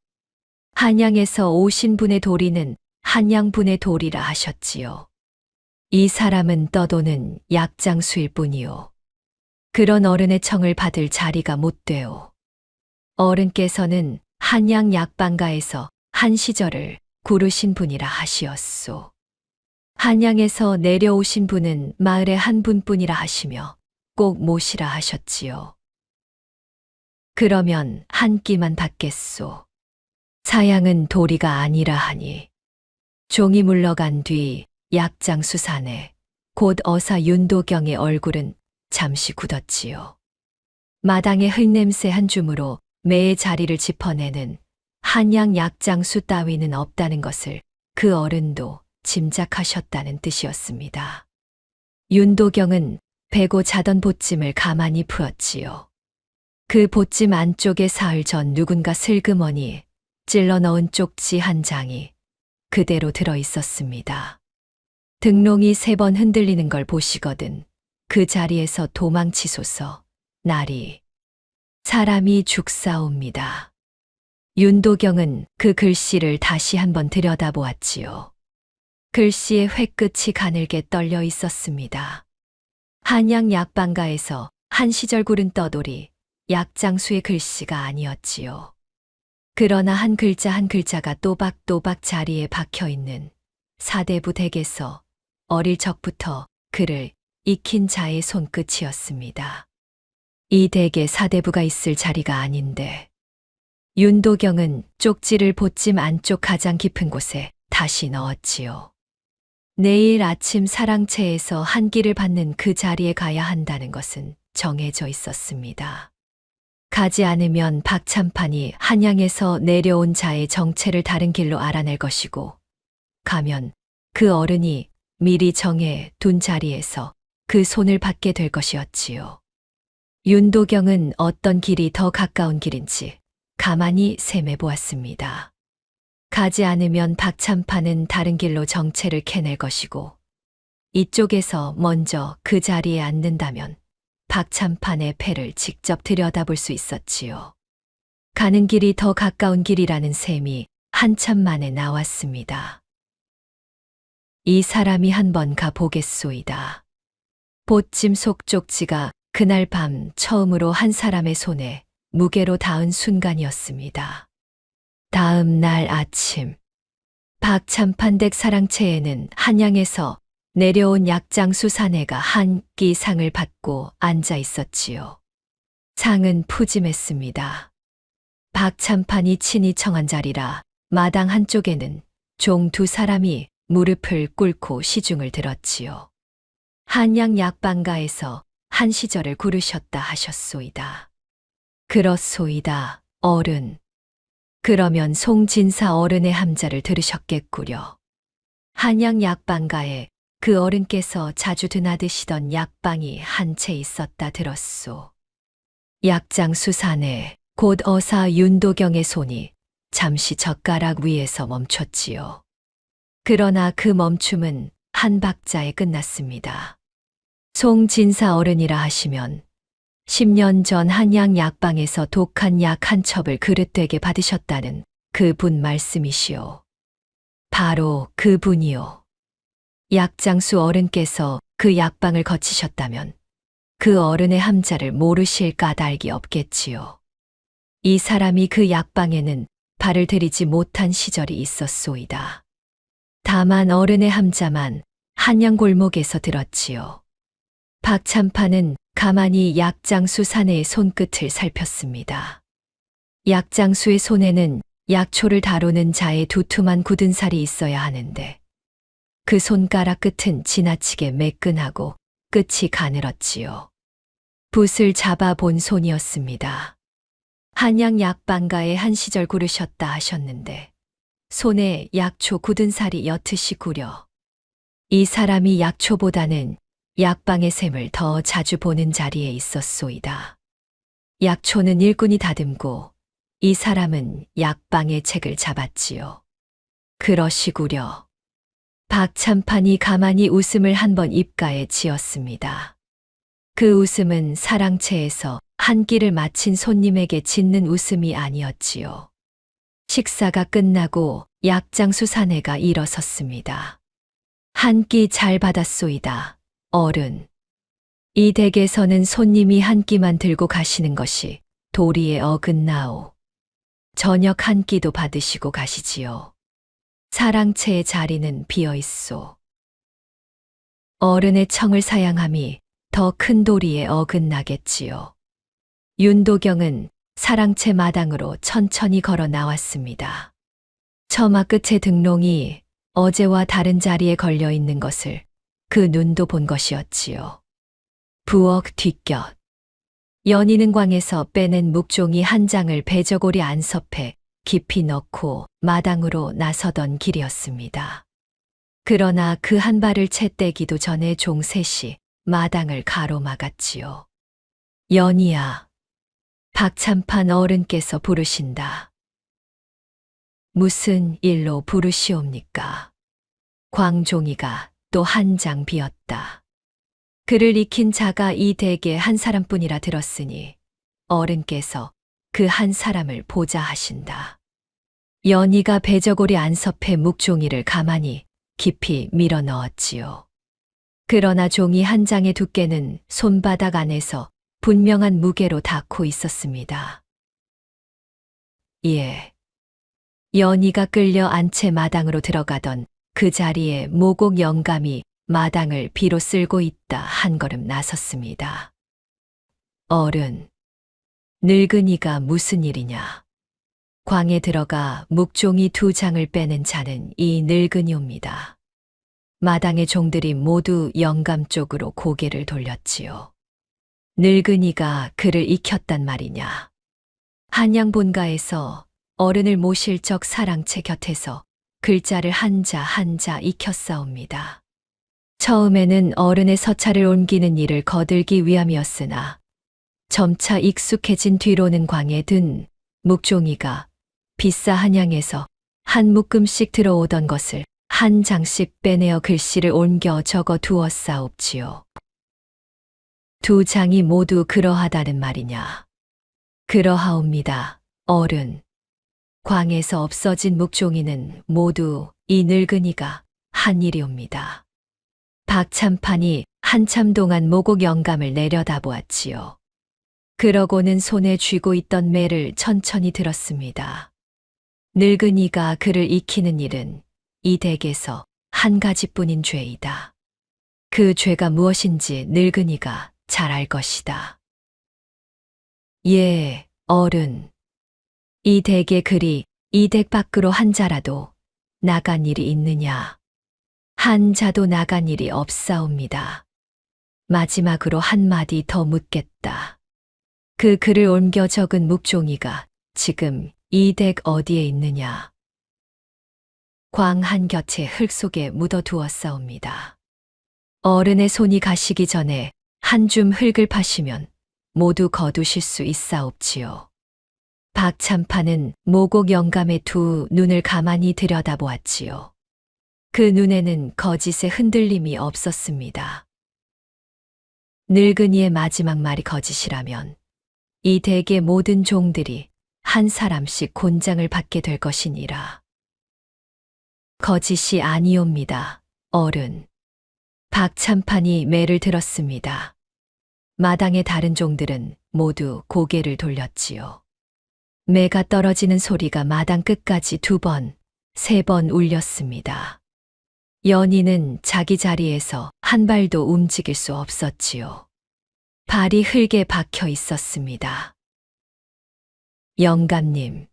한양에서 오신 분의 도리는 한양분의 도리라 하셨지요. 이 사람은 떠도는 약장수일 뿐이요. 그런 어른의 청을 받을 자리가 못 되오. 어른께서는 한양 약방가에서 한 시절을 구르신 분이라 하시었소. 한양에서 내려오신 분은 마을의 한 분뿐이라 하시며 꼭 모시라 하셨지요. 그러면 한 끼만 받겠소. 사양은 도리가 아니라 하니. 종이 물러간 뒤 약장수산에 곧 어사 윤도경의 얼굴은 잠시 굳었지요. 마당에 흙냄새 한 줌으로 매의 자리를 짚어내는 한양 약장수 따위는 없다는 것을 그 어른도 짐작하셨다는 뜻이었습니다. 윤도경은 베고 자던 보찜을 가만히 풀었지요. 그 보찜 안쪽에 사흘 전 누군가 슬그머니 찔러 넣은 쪽지 한 장이 그대로 들어 있었습니다. 등롱이 3번 흔들리는 걸 보시거든 그 자리에서 도망치소서. 날이 사람이 죽사옵니다. 윤도경은 그 글씨를 다시 한번 들여다보았지요. 글씨의 획끝이 가늘게 떨려 있었습니다. 한양 약방가에서 한 시절 구른 떠돌이 약장수의 글씨가 아니었지요. 그러나 한 글자 한 글자가 또박또박 자리에 박혀있는 사대부 댁에서 어릴 적부터 글을 익힌 자의 손끝이었습니다. 이 댁에 사대부가 있을 자리가 아닌데 윤도경은 쪽지를 보찜 안쪽 가장 깊은 곳에 다시 넣었지요. 내일 아침 사랑채에서 한 끼를 받는 그 자리에 가야 한다는 것은 정해져 있었습니다. 가지 않으면 박참판이 한양에서 내려온 자의 정체를 다른 길로 알아낼 것이고, 가면 그 어른이 미리 정해 둔 자리에서 그 손을 받게 될 것이었지요. 윤도경은 어떤 길이 더 가까운 길인지 가만히 셈해 보았습니다. 가지 않으면 박참판은 다른 길로 정체를 캐낼 것이고, 이쪽에서 먼저 그 자리에 앉는다면 박참판의 패를 직접 들여다볼 수 있었지요. 가는 길이 더 가까운 길이라는 셈이 한참 만에 나왔습니다. 이 사람이 한번 가보겠소이다. 보찜 속 쪽지가 그날 밤 처음으로 한 사람의 손에 무게로 닿은 순간이었습니다. 다음 날 아침, 박참판댁 사랑채에는 한양에서 내려온 약장수 사내가 한 끼 상을 받고 앉아 있었지요. 상은 푸짐했습니다. 박참판이 친히 청한 자리라 마당 한쪽에는 종 두 사람이 무릎을 꿇고 시중을 들었지요. 한양 약방가에서 한 시절을 구르셨다 하셨소이다. 그렇소이다, 어른. 그러면 송진사 어른의 함자를 들으셨겠구려. 한양 약방가에 그 어른께서 자주 드나드시던 약방이 한 채 있었다 들었소. 약장수 사내 곧 어사 윤도경의 손이 잠시 젓가락 위에서 멈췄지요. 그러나 그 멈춤은 한 박자에 끝났습니다. 송진사 어른이라 하시면 10년 전 한양 약방에서 독한 약 한 첩을 그릇되게 받으셨다는 그 분 말씀이시오. 바로 그 분이요. 약장수 어른께서 그 약방을 거치셨다면 그 어른의 함자를 모르실 까닭이 없겠지요. 이 사람이 그 약방에는 발을 들이지 못한 시절이 있었소이다. 다만 어른의 함자만 한양 골목에서 들었지요. 박참판은 가만히 약장수 사내의 손끝을 살폈습니다. 약장수의 손에는 약초를 다루는 자의 두툼한 굳은 살이 있어야 하는데 그 손가락 끝은 지나치게 매끈하고 끝이 가늘었지요. 붓을 잡아 본 손이었습니다. 한양 약방가에 한 시절 구르셨다 하셨는데 손에 약초 굳은 살이 옅이 구려. 이 사람이 약초보다는 약방의 셈을 더 자주 보는 자리에 있었소이다. 약초는 일꾼이 다듬고 이 사람은 약방의 책을 잡았지요. 그러시구려. 박참판이 가만히 웃음을 한번 입가에 지었습니다. 그 웃음은 사랑채에서 한 끼를 마친 손님에게 짓는 웃음이 아니었지요. 식사가 끝나고 약장수 사내가 일어섰습니다. 한 끼 잘 받았소이다, 어른. 이 댁에서는 손님이 한 끼만 들고 가시는 것이 도리에 어긋나오. 저녁 한 끼도 받으시고 가시지요. 사랑채의 자리는 비어 있소. 어른의 청을 사양함이 더 큰 도리에 어긋나겠지요. 윤도경은 사랑채 마당으로 천천히 걸어 나왔습니다. 처마 끝의 등롱이 어제와 다른 자리에 걸려 있는 것을 그 눈도 본 것이었지요. 부엌 뒷곁. 연희능광에서 빼낸 묵종이 한 장을 배저고리 안섭해 깊이 넣고 마당으로 나서던 길이었습니다. 그러나 그 한 발을 채 떼기도 전에 종 셋이 마당을 가로막았지요. 연희야, 박참판 어른께서 부르신다. 무슨 일로 부르시옵니까? 광종이가 또 한 장 비었다. 그를 익힌 자가 이 댁에 한 사람뿐이라 들었으니 어른께서 그 한 사람을 보자 하신다. 연희가 배저고리 안섭해 묵종이를 가만히 깊이 밀어 넣었지요. 그러나 종이 한 장의 두께는 손바닥 안에서 분명한 무게로 닿고 있었습니다. 예. 연희가 끌려 안채 마당으로 들어가던 그 자리에 모곡 영감이 마당을 비로 쓸고 있다 한 걸음 나섰습니다. 어른, 늙은이가 무슨 일이냐? 광에 들어가 묵종이 두 장을 빼는 자는 이 늙은이옵니다. 마당의 종들이 모두 영감 쪽으로 고개를 돌렸지요. 늙은이가 그를 익혔단 말이냐. 한양 본가에서 어른을 모실 적 사랑채 곁에서 글자를 한자 한자 익혔사옵니다. 처음에는 어른의 서찰을 옮기는 일을 거들기 위함이었으나 점차 익숙해진 뒤로는 광에 든 묵종이가 비싸 한양에서 한 묶음씩 들어오던 것을 한 장씩 빼내어 글씨를 옮겨 적어 두었사옵지요. 두 장이 모두 그러하다는 말이냐? 그러하옵니다, 어른. 광에서 없어진 묵종이는 모두 이 늙은이가 한 일이옵니다. 박참판이 한참 동안 모곡 영감을 내려다보았지요. 그러고는 손에 쥐고 있던 매를 천천히 들었습니다. 늙은이가 그를 익히는 일은 이 댁에서 한 가지뿐인 죄이다. 그 죄가 무엇인지 늙은이가 잘 알 것이다. 예, 어른. 이 댁의 글이 이 댁 밖으로 한 자라도 나간 일이 있느냐? 한 자도 나간 일이 없사옵니다. 마지막으로 한마디 더 묻겠다. 그 글을 옮겨 적은 묵종이가 지금 이 댁 어디에 있느냐? 광 한 곁에 흙 속에 묻어 두었사옵니다. 어른의 손이 가시기 전에 한 줌 흙을 파시면 모두 거두실 수 있사옵지요. 박참판은 모곡 영감의 두 눈을 가만히 들여다보았지요. 그 눈에는 거짓의 흔들림이 없었습니다. 늙은이의 마지막 말이 거짓이라면 이 댁의 모든 종들이 한 사람씩 곤장을 받게 될 것이니라. 거짓이 아니옵니다, 어른. 박참판이 매를 들었습니다. 마당의 다른 종들은 모두 고개를 돌렸지요. 매가 떨어지는 소리가 마당 끝까지 2번, 3번 울렸습니다. 연희는 자기 자리에서 한 발도 움직일 수 없었지요. 발이 흙에 박혀 있었습니다. 영감님.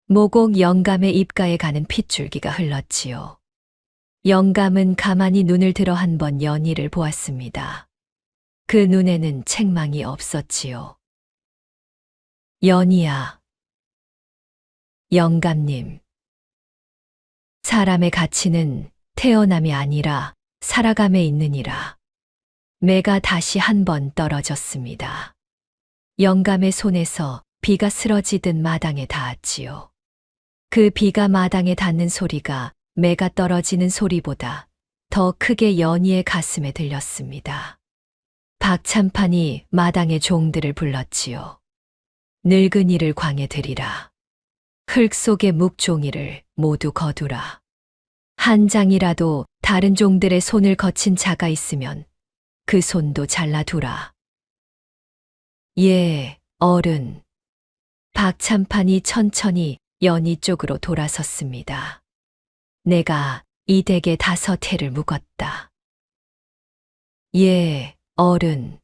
모곡 영감의 입가에 가는 핏줄기가 흘렀지요. 영감은 가만히 눈을 들어 한 번 연희를 보았습니다. 그 눈에는 책망이 없었지요. 연희야. 영감님. 사람의 가치는 태어남이 아니라 살아감에 있느니라. 매가 다시 한 번 떨어졌습니다. 영감의 손에서 비가 쓰러지듯 마당에 닿았지요. 그 비가 마당에 닿는 소리가 매가 떨어지는 소리보다 더 크게 연희의 가슴에 들렸습니다. 박참판이 마당의 종들을 불렀지요. 늙은이를 광에 들이라. 흙 속의 묵종이를 모두 거두라. 한 장이라도 다른 종들의 손을 거친 자가 있으면 그 손도 잘라두라. 예, 어른. 박참판이 천천히 연희 쪽으로 돌아섰습니다. 내가 이 댁에 5해를 묵었다. 예, 어른.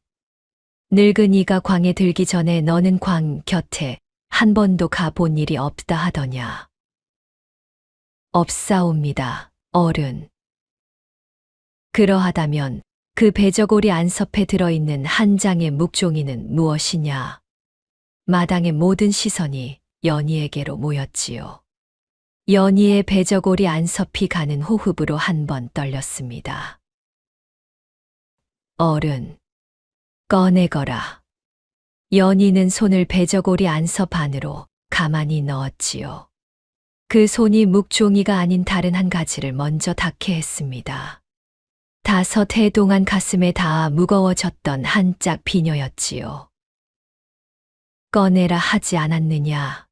늙은이가 광에 들기 전에 너는 광 곁에 한 번도 가본 일이 없다 하더냐. 없사옵니다, 어른. 그러하다면 그 배저고리 안섭에 들어있는 한 장의 묵종이는 무엇이냐? 마당의 모든 시선이 연희에게로 모였지요. 연희의 배저고리 안섭이 가는 호흡으로 한 번 떨렸습니다. 어른, 꺼내거라. 연희는 손을 배저고리 안섭 안으로 가만히 넣었지요. 그 손이 묵종이가 아닌 다른 한 가지를 먼저 닿게 했습니다. 5해 동안 가슴에 닿아 무거워졌던 한 짝 비녀였지요. 꺼내라 하지 않았느냐.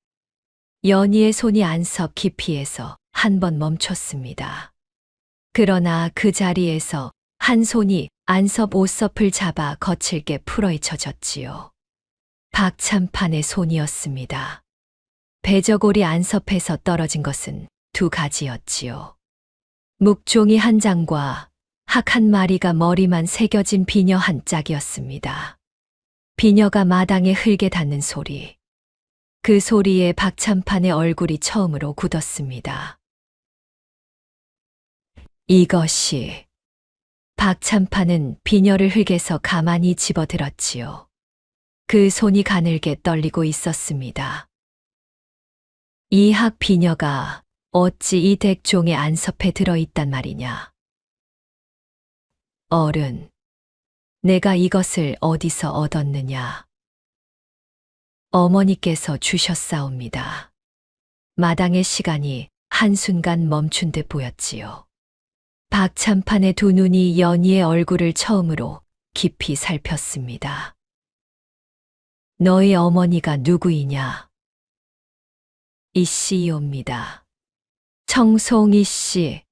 연희의 손이 안섭 깊이에서 한 번 멈췄습니다. 그러나 그 자리에서 한 손이 안섭 옷섭을 잡아 거칠게 풀어헤쳐졌지요. 박참판의 손이었습니다. 배저고리 안섭에서 떨어진 것은 2가지였지요. 묵종이 한 장과 학 한 마리가 머리만 새겨진 비녀 한 짝이었습니다. 비녀가 마당에 흙에 닿는 소리. 그 소리에 박참판의 얼굴이 처음으로 굳었습니다. 이것이. 박참판은 비녀를 흙에서 가만히 집어들었지요. 그 손이 가늘게 떨리고 있었습니다. 이 학 비녀가 어찌 이 댁종의 안섭에 들어있단 말이냐. 어른, 내가 이것을 어디서 얻었느냐. 어머니께서 주셨사옵니다. 마당의 시간이 한순간 멈춘 듯 보였지요. 박찬판의 두 눈이 연희의 얼굴을 처음으로 깊이 살폈습니다. 너희 어머니가 누구이냐? 이씨이옵니다. 청송이 씨.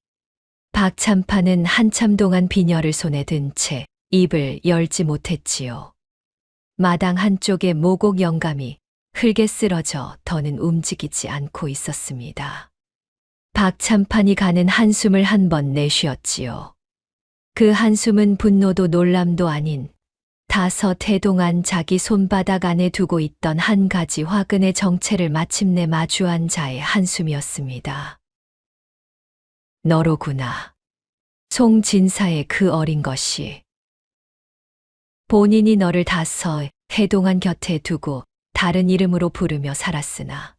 박찬판은 한참 동안 비녀를 손에 든 채 입을 열지 못했지요. 마당 한쪽에 모곡 영감이 흙에 쓰러져 더는 움직이지 않고 있었습니다. 박찬판이 가는 한숨을 한 번 내쉬었지요. 그 한숨은 분노도 놀람도 아닌 다섯해 동안 자기 손바닥 안에 두고 있던 한 가지 화근의 정체를 마침내 마주한 자의 한숨이었습니다. 너로구나. 송진사의 그 어린 것이. 본인이 너를 5해 동안 곁에 두고 다른 이름으로 부르며 살았으나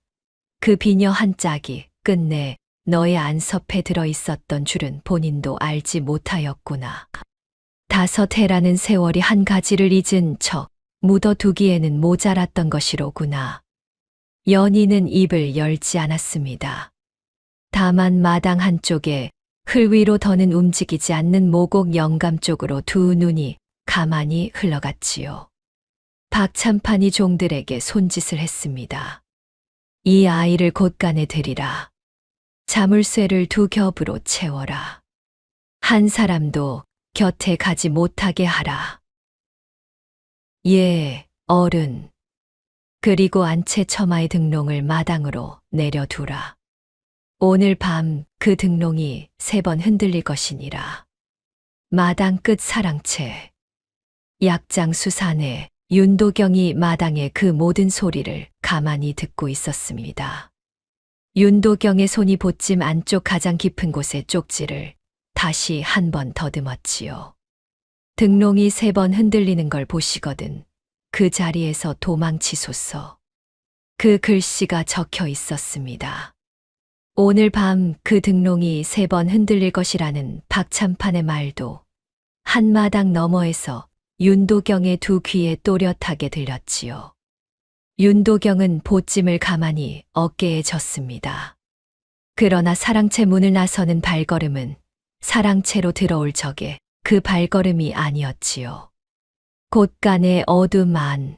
그 비녀 한 짝이 끝내 너의 안섭에 들어 있었던 줄은 본인도 알지 못하였구나. 5해라는 세월이 한 가지를 잊은 척 묻어두기에는 모자랐던 것이로구나. 연희는 입을 열지 않았습니다. 다만 마당 한쪽에 흘 위로 더는 움직이지 않는 모곡 영감 쪽으로 두 눈이 가만히 흘러갔지요. 박찬판이 종들에게 손짓을 했습니다. 이 아이를 곳간에 들이라. 자물쇠를 2겹으로 채워라. 한 사람도 곁에 가지 못하게 하라. 예, 어른. 그리고 안채 처마의 등롱을 마당으로 내려두라. 오늘 밤 그 등롱이 3번 흔들릴 것이니라. 마당 끝 사랑채. 약장수 사내 윤도경이 마당의 그 모든 소리를 가만히 듣고 있었습니다. 윤도경의 손이 보찜 안쪽 가장 깊은 곳의 쪽지를 다시 한 번 더듬었지요. 등롱이 3번 흔들리는 걸 보시거든 그 자리에서 도망치소서. 그 글씨가 적혀 있었습니다. 오늘 밤 그 등롱이 3번 흔들릴 것이라는 박찬판의 말도 한마당 너머에서 윤도경의 두 귀에 또렷하게 들렸지요. 윤도경은 보찜을 가만히 어깨에 졌습니다. 그러나 사랑채 문을 나서는 발걸음은 사랑채로 들어올 적에 그 발걸음이 아니었지요. 곳간의 어둠 안.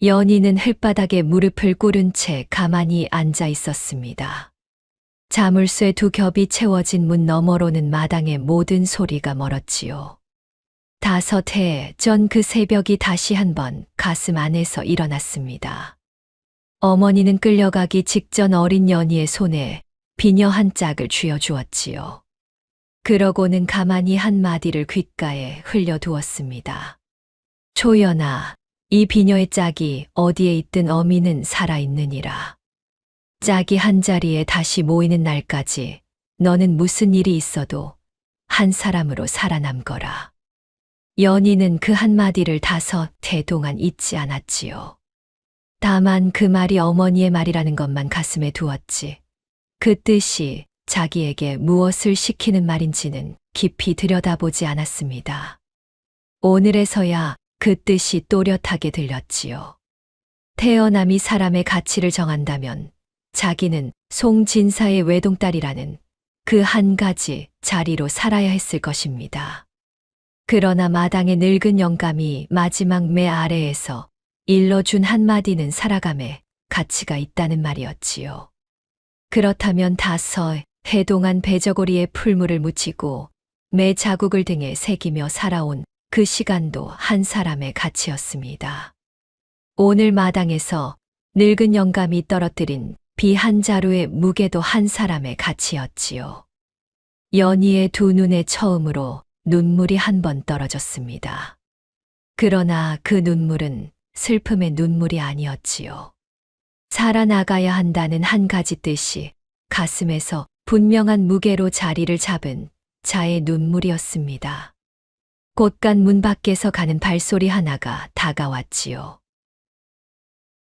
연희는 흙바닥에 무릎을 꿇은 채 가만히 앉아 있었습니다. 자물쇠 2겹이 채워진 문 너머로는 마당의 모든 소리가 멀었지요. 5해 전 그 새벽이 다시 한번 가슴 안에서 일어났습니다. 어머니는 끌려가기 직전 어린 연희의 손에 비녀 한 짝을 쥐어주었지요. 그러고는 가만히 한마디를 귓가에 흘려두었습니다. 초연아, 이 비녀의 짝이 어디에 있든 어미는 살아있느니라. 짝이 한자리에 다시 모이는 날까지 너는 무슨 일이 있어도 한 사람으로 살아남거라. 연희는 그 한마디를 5해 동안 잊지 않았지요. 다만 그 말이 어머니의 말이라는 것만 가슴에 두었지. 그 뜻이 자기에게 무엇을 시키는 말인지는 깊이 들여다보지 않았습니다. 오늘에서야 그 뜻이 또렷하게 들렸지요. 태어남이 사람의 가치를 정한다면 자기는 송진사의 외동딸이라는 그 한 가지 자리로 살아야 했을 것입니다. 그러나 마당의 늙은 영감이 마지막 매 아래에서 일러준 한마디는 살아감에 가치가 있다는 말이었지요. 그렇다면 5해 동안 배저고리에 풀물을 묻히고 매 자국을 등에 새기며 살아온 그 시간도 한 사람의 가치였습니다. 오늘 마당에서 늙은 영감이 떨어뜨린 비 한 자루의 무게도 한 사람의 가치였지요. 연희의 두 눈에 처음으로 눈물이 한 번 떨어졌습니다. 그러나 그 눈물은 슬픔의 눈물이 아니었지요. 살아나가야 한다는 한 가지 뜻이 가슴에서 분명한 무게로 자리를 잡은 자의 눈물이었습니다. 곳간 문 밖에서 가는 발소리 하나가 다가왔지요.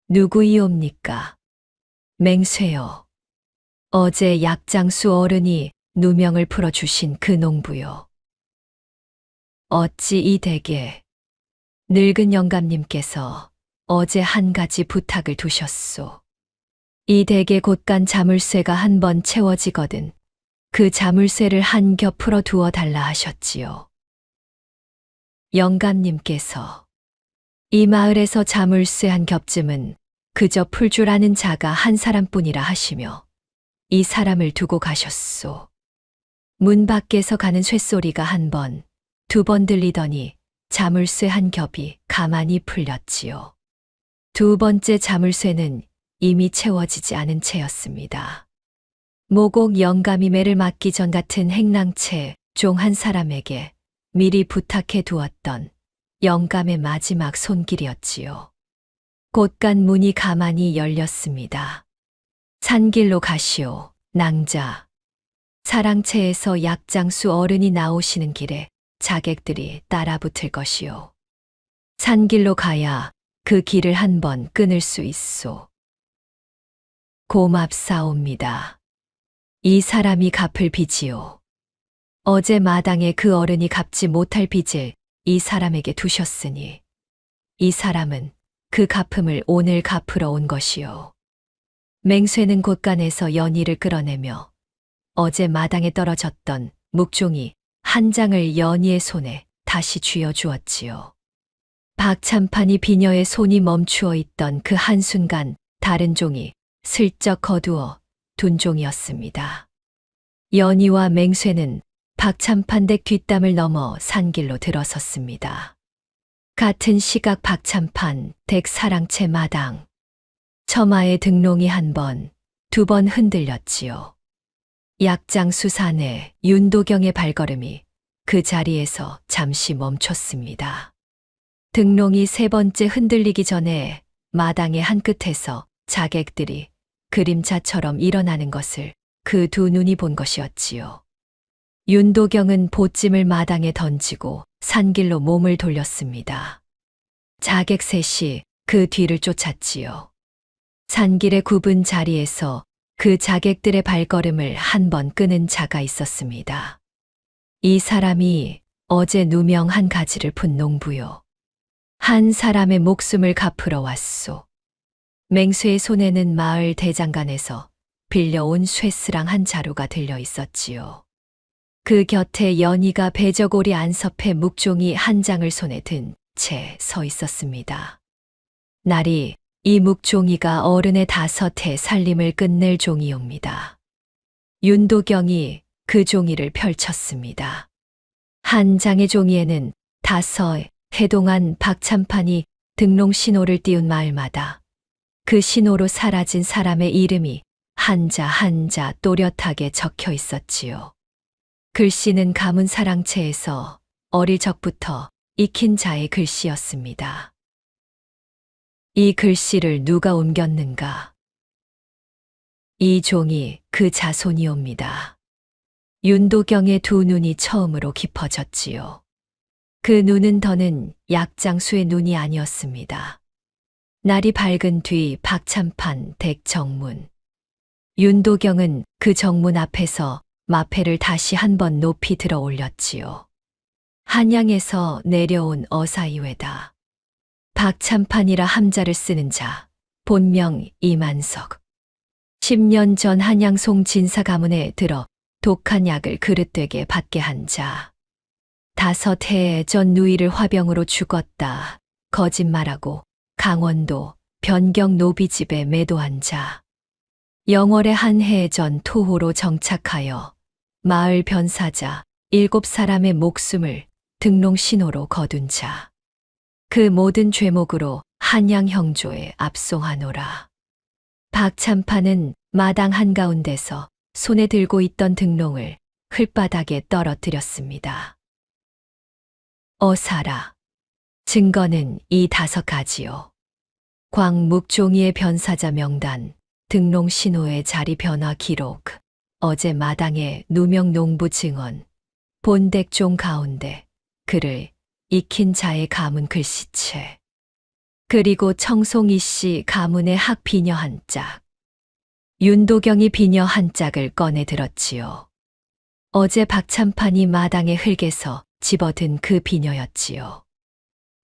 누구이옵니까? 맹쇠요. 어제 약장수 어른이 누명을 풀어주신 그 농부요. 어찌 이 댁에 늙은 영감님께서 어제 한 가지 부탁을 두셨소. 이 댁의 곳간 자물쇠가 한 번 채워지거든 그 자물쇠를 한 겹 풀어 두어 달라 하셨지요. 영감님께서 이 마을에서 자물쇠 한 겹쯤은 그저 풀 줄 아는 자가 한 사람뿐이라 하시며 이 사람을 두고 가셨소. 문 밖에서 가는 쇳소리가 한 번, 두 번 들리더니 자물쇠 한 겹이 가만히 풀렸지요. 두 번째 자물쇠는 이미 채워지지 않은 채였습니다. 모곡 영감이 매를 맞기 전 같은 행랑채 종 한 사람에게 미리 부탁해 두었던 영감의 마지막 손길이었지요. 곳간 문이 가만히 열렸습니다. 산길로 가시오, 낭자. 사랑채에서 약장수 어른이 나오시는 길에 자객들이 따라붙을 것이오. 산길로 가야 그 길을 한번 끊을 수 있소. 고맙사옵니다. 이 사람이 갚을 빚이오. 어제 마당에 그 어른이 갚지 못할 빚을 이 사람에게 두셨으니 이 사람은 그 갚음을 오늘 갚으러 온 것이오. 맹쇠는 곳간에서 연희를 끌어내며 어제 마당에 떨어졌던 묵종이 한 장을 연희의 손에 다시 쥐어주었지요. 박참판이 비녀의 손이 멈추어 있던 그 한순간 다른 종이 슬쩍 거두어 둔 종이었습니다. 연희와 맹쇠는 박참판 댁 뒷담을 넘어 산길로 들어섰습니다. 같은 시각 박참판 댁 사랑채 마당. 처마의 등롱이 한 번, 두 번 흔들렸지요. 약장수 사내 윤도경의 발걸음이 그 자리에서 잠시 멈췄습니다. 등롱이 세 번째 흔들리기 전에 마당의 한 끝에서 자객들이 그림자처럼 일어나는 것을 그 두 눈이 본 것이었지요. 윤도경은 보찜을 마당에 던지고 산길로 몸을 돌렸습니다. 자객 셋이 그 뒤를 쫓았지요. 산길의 굽은 자리에서 그 자객들의 발걸음을 한 번 끄는 자가 있었습니다. 이 사람이 어제 누명 한 가지를 푼 농부요. 한 사람의 목숨을 갚으러 왔소. 맹쇠의 손에는 마을 대장간에서 빌려온 쇠스랑 한 자루가 들려 있었지요. 그 곁에 연희가 배저고리 안섭해 묵종이 한 장을 손에 든 채 서 있었습니다. 날이 이 묵종이가 어른의 5해 살림을 끝낼 종이옵니다. 윤도경이 그 종이를 펼쳤습니다. 한 장의 종이에는 5해 동안 박참판이 등롱 신호를 띄운 마을마다 그 신호로 사라진 사람의 이름이 한자 한자 또렷하게 적혀 있었지요. 글씨는 가문 사랑채에서 어릴 적부터 익힌 자의 글씨였습니다. 이 글씨를 누가 옮겼는가? 이 종이 그 자손이옵니다. 윤도경의 두 눈이 처음으로 깊어졌지요. 그 눈은 더는 약장수의 눈이 아니었습니다. 날이 밝은 뒤 박참판 댁 정문. 윤도경은 그 정문 앞에서 마패를 다시 한 번 높이 들어 올렸지요. 한양에서 내려온 어사이외다. 박참판이라 함자를 쓰는 자, 본명 이만석. 10년 전 한양송 진사 가문에 들어 독한 약을 그릇되게 받게 한 자. 5해 전 누이를 화병으로 죽었다. 거짓말하고 강원도 변경 노비집에 매도한 자. 영월에 한 해 전 토호로 정착하여 마을 변사자 7사람의 목숨을 등롱 신호로 거둔 자. 그 모든 죄목으로 한양 형조에 압송하노라. 박참판은 마당 한가운데서 손에 들고 있던 등롱을 흙바닥에 떨어뜨렸습니다. 어사라. 증거는 이 5가지요. 광묵종이의 변사자 명단, 등롱 신호의 자리 변화 기록, 어제 마당의 누명 농부 증언, 본댁종 가운데 글을 익힌 자의 가문 글씨체, 그리고 청송이 씨 가문의 학 비녀 한 짝. 윤도경이 비녀 한 짝을 꺼내 들었지요. 어제 박참판이 마당의 흙에서 집어든 그 비녀였지요.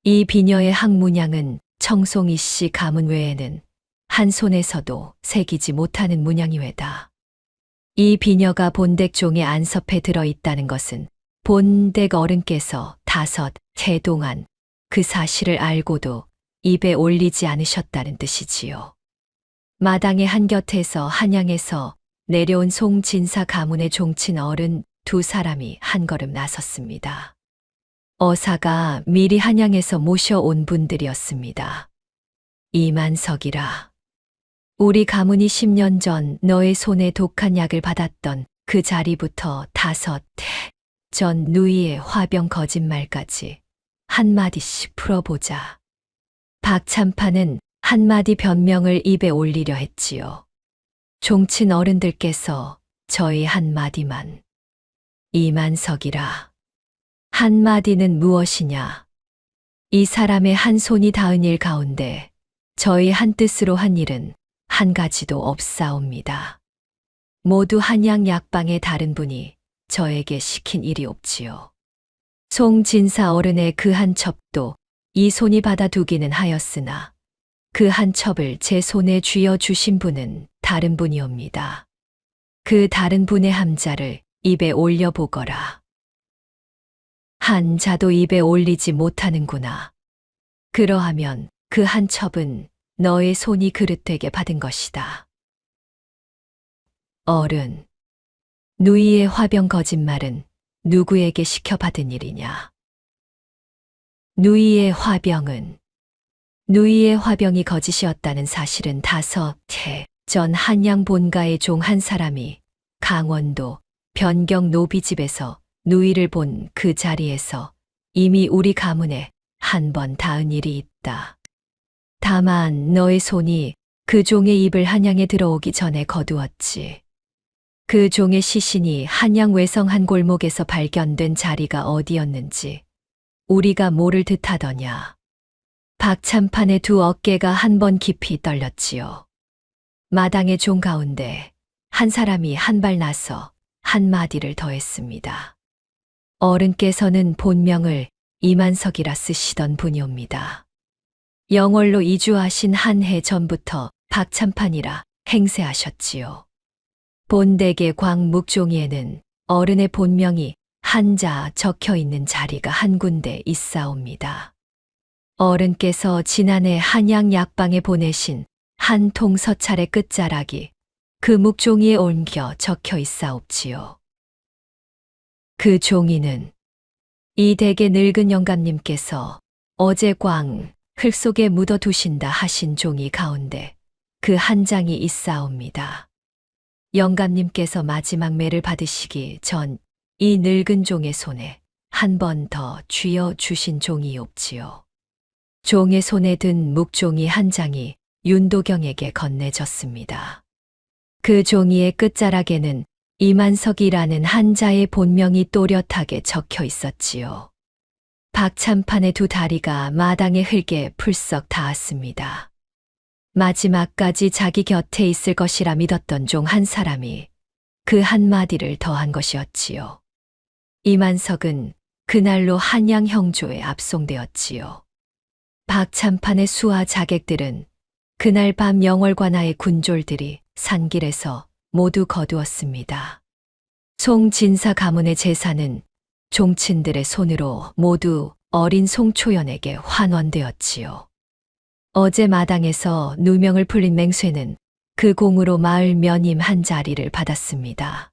이 비녀의 학 문양은 청송이 씨 가문 외에는 한 손에서도 새기지 못하는 문양이외다. 이 비녀가 본댁종의 안섭에 들어있다는 것은 본댁 어른께서 5해 동안 그 사실을 알고도 입에 올리지 않으셨다는 뜻이지요. 마당의 한곁에서 한양에서 내려온 송진사 가문의 종친 어른 2사람이 한 걸음 나섰습니다. 어사가 미리 한양에서 모셔온 분들이었습니다. 이만석이라. 우리 가문이 10년 전 너의 손에 독한 약을 받았던 그 자리부터 5해 전 누이의 화병 거짓말까지 한마디씩 풀어보자. 박참판은 한마디 변명을 입에 올리려 했지요. 종친 어른들께서 저희 한마디만. 이만석이라. 한마디는 무엇이냐? 이 사람의 한 손이 닿은 일 가운데 저희 한 뜻으로 한 일은 한 가지도 없사옵니다. 모두 한양 약방의 다른 분이 저에게 시킨 일이 없지요. 송진사 어른의 그 한 첩도 이 손이 받아두기는 하였으나 그 한 첩을 제 손에 쥐어 주신 분은 다른 분이옵니다. 그 다른 분의 함자를 입에 올려보거라. 한 자도 입에 올리지 못하는구나. 그러하면 그 한 첩은 너의 손이 그릇되게 받은 것이다. 어른, 누이의 화병 거짓말은 누구에게 시켜받은 일이냐? 누이의 화병이 거짓이었다는 사실은 5해 전 한양 본가의 종 한 사람이 강원도 변경 노비집에서 누이를 본 그 자리에서 이미 우리 가문에 한 번 닿은 일이 있다. 다만 너의 손이 그 종의 입을 한양에 들어오기 전에 거두었지. 그 종의 시신이 한양 외성 한 골목에서 발견된 자리가 어디였는지 우리가 모를 듯하더냐. 박참판의 2 어깨가 한 번 깊이 떨렸지요. 마당의 종 가운데 한 사람이 한 발 나서 한마디를 더했습니다. 어른께서는 본명을 이만석이라 쓰시던 분이옵니다. 영월로 이주하신 한 해 전부터 박참판이라 행세하셨지요. 본댁의 광묵종이에는 어른의 본명이 한자 적혀 있는 자리가 한 군데 있사옵니다. 어른께서 지난해 한양 약방에 보내신 한 통 서찰의 끝자락이 그 묵종이에 옮겨 적혀 있사옵지요. 그 종이는 이 댁의 늙은 영감님께서 어제 흙 속에 묻어두신다 하신 종이 가운데 그 한 장이 있사옵니다. 영감님께서 마지막 매를 받으시기 전 이 늙은 종의 손에 한 번 더 쥐어 주신 종이옵지요. 종의 손에 든 묵종이 한 장이 윤도경에게 건네졌습니다. 그 종이의 끝자락에는 이만석이라는 한자의 본명이 또렷하게 적혀 있었지요. 박참판의 2 다리가 마당의 흙에 풀썩 닿았습니다. 마지막까지 자기 곁에 있을 것이라 믿었던 종 한 사람이 그 한마디를 더한 것이었지요. 이만석은 그날로 한양 형조에 압송되었지요. 박참판의 수하 자객들은 그날 밤 영월관하의 군졸들이 산길에서 모두 거두었습니다. 송진사 가문의 재산은 종친들의 손으로 모두 어린 송초연에게 환원되었지요. 어제 마당에서 누명을 풀린 맹쇠는 그 공으로 마을 면임 한 자리를 받았습니다.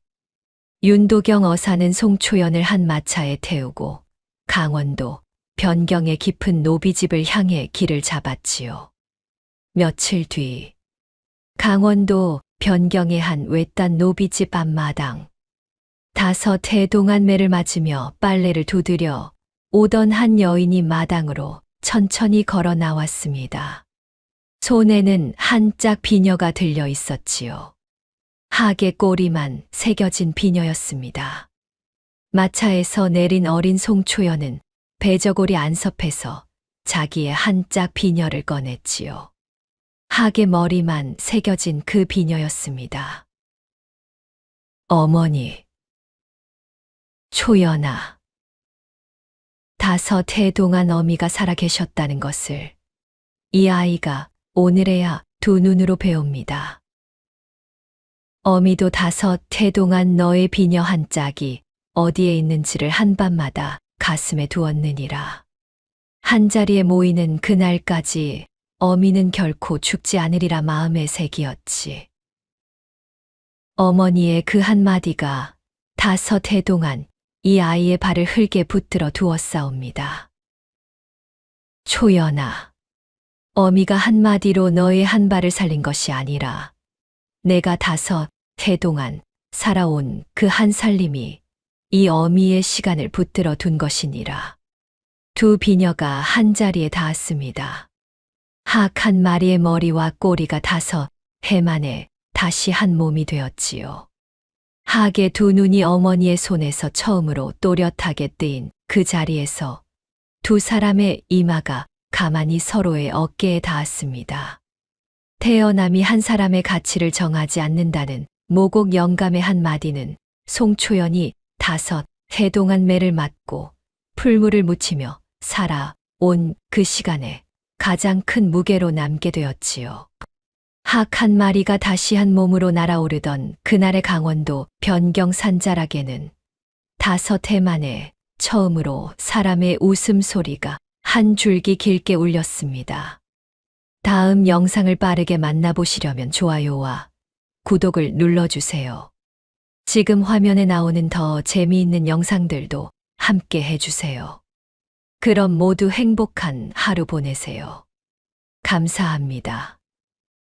윤도경 어사는 송초연을 한 마차에 태우고 강원도 변경의 깊은 노비집을 향해 길을 잡았지요. 며칠 뒤 강원도 변경의 한 외딴 노비집 앞마당 5해 동안 매를 맞으며 빨래를 두드려 오던 한 여인이 마당으로 천천히 걸어 나왔습니다. 손에는 한 짝 비녀가 들려 있었지요. 하계 꼬리만 새겨진 비녀였습니다. 마차에서 내린 어린 송초연은 배저고리 안섭해서 자기의 한 짝 비녀를 꺼냈지요. 하계 머리만 새겨진 그 비녀였습니다. 어머니, 초연아. 5해 동안 어미가 살아계셨다는 것을 이 아이가 오늘에야 2 눈으로 배웁니다. 어미도 5해 동안 너의 비녀 한 짝이 어디에 있는지를 한밤마다 가슴에 두었느니라. 한자리에 모이는 그날까지 어미는 결코 죽지 않으리라 마음의 색이었지. 어머니의 그 한마디가 5해 동안 이 아이의 발을 흙에 붙들어 두었사옵니다. 초연아, 어미가 한마디로 너의 한 발을 살린 것이 아니라 내가 5해 동안 살아온 그 한 살림이 이 어미의 시간을 붙들어 둔 것이니라. 두 비녀가 한 자리에 닿았습니다. 학 한 마리의 머리와 꼬리가 5해 만에 다시 한 몸이 되었지요. 학의 두 눈이 어머니의 손에서 처음으로 또렷하게 뜨인 그 자리에서 두 사람의 이마가 가만히 서로의 어깨에 닿았습니다. 태어남이 한 사람의 가치를 정하지 않는다는 모곡 영감의 한마디는 송초연이 5해 동안 매를 맞고 풀무를 묻히며 살아온 그 시간에 가장 큰 무게로 남게 되었지요. 학 한 마리가 다시 한 몸으로 날아오르던 그날의 강원도 변경산자락에는 5해 만에 처음으로 사람의 웃음소리가 한 줄기 길게 울렸습니다. 다음 영상을 빠르게 만나보시려면 좋아요와 구독을 눌러주세요. 지금 화면에 나오는 더 재미있는 영상들도 함께 해주세요. 그럼 모두 행복한 하루 보내세요. 감사합니다.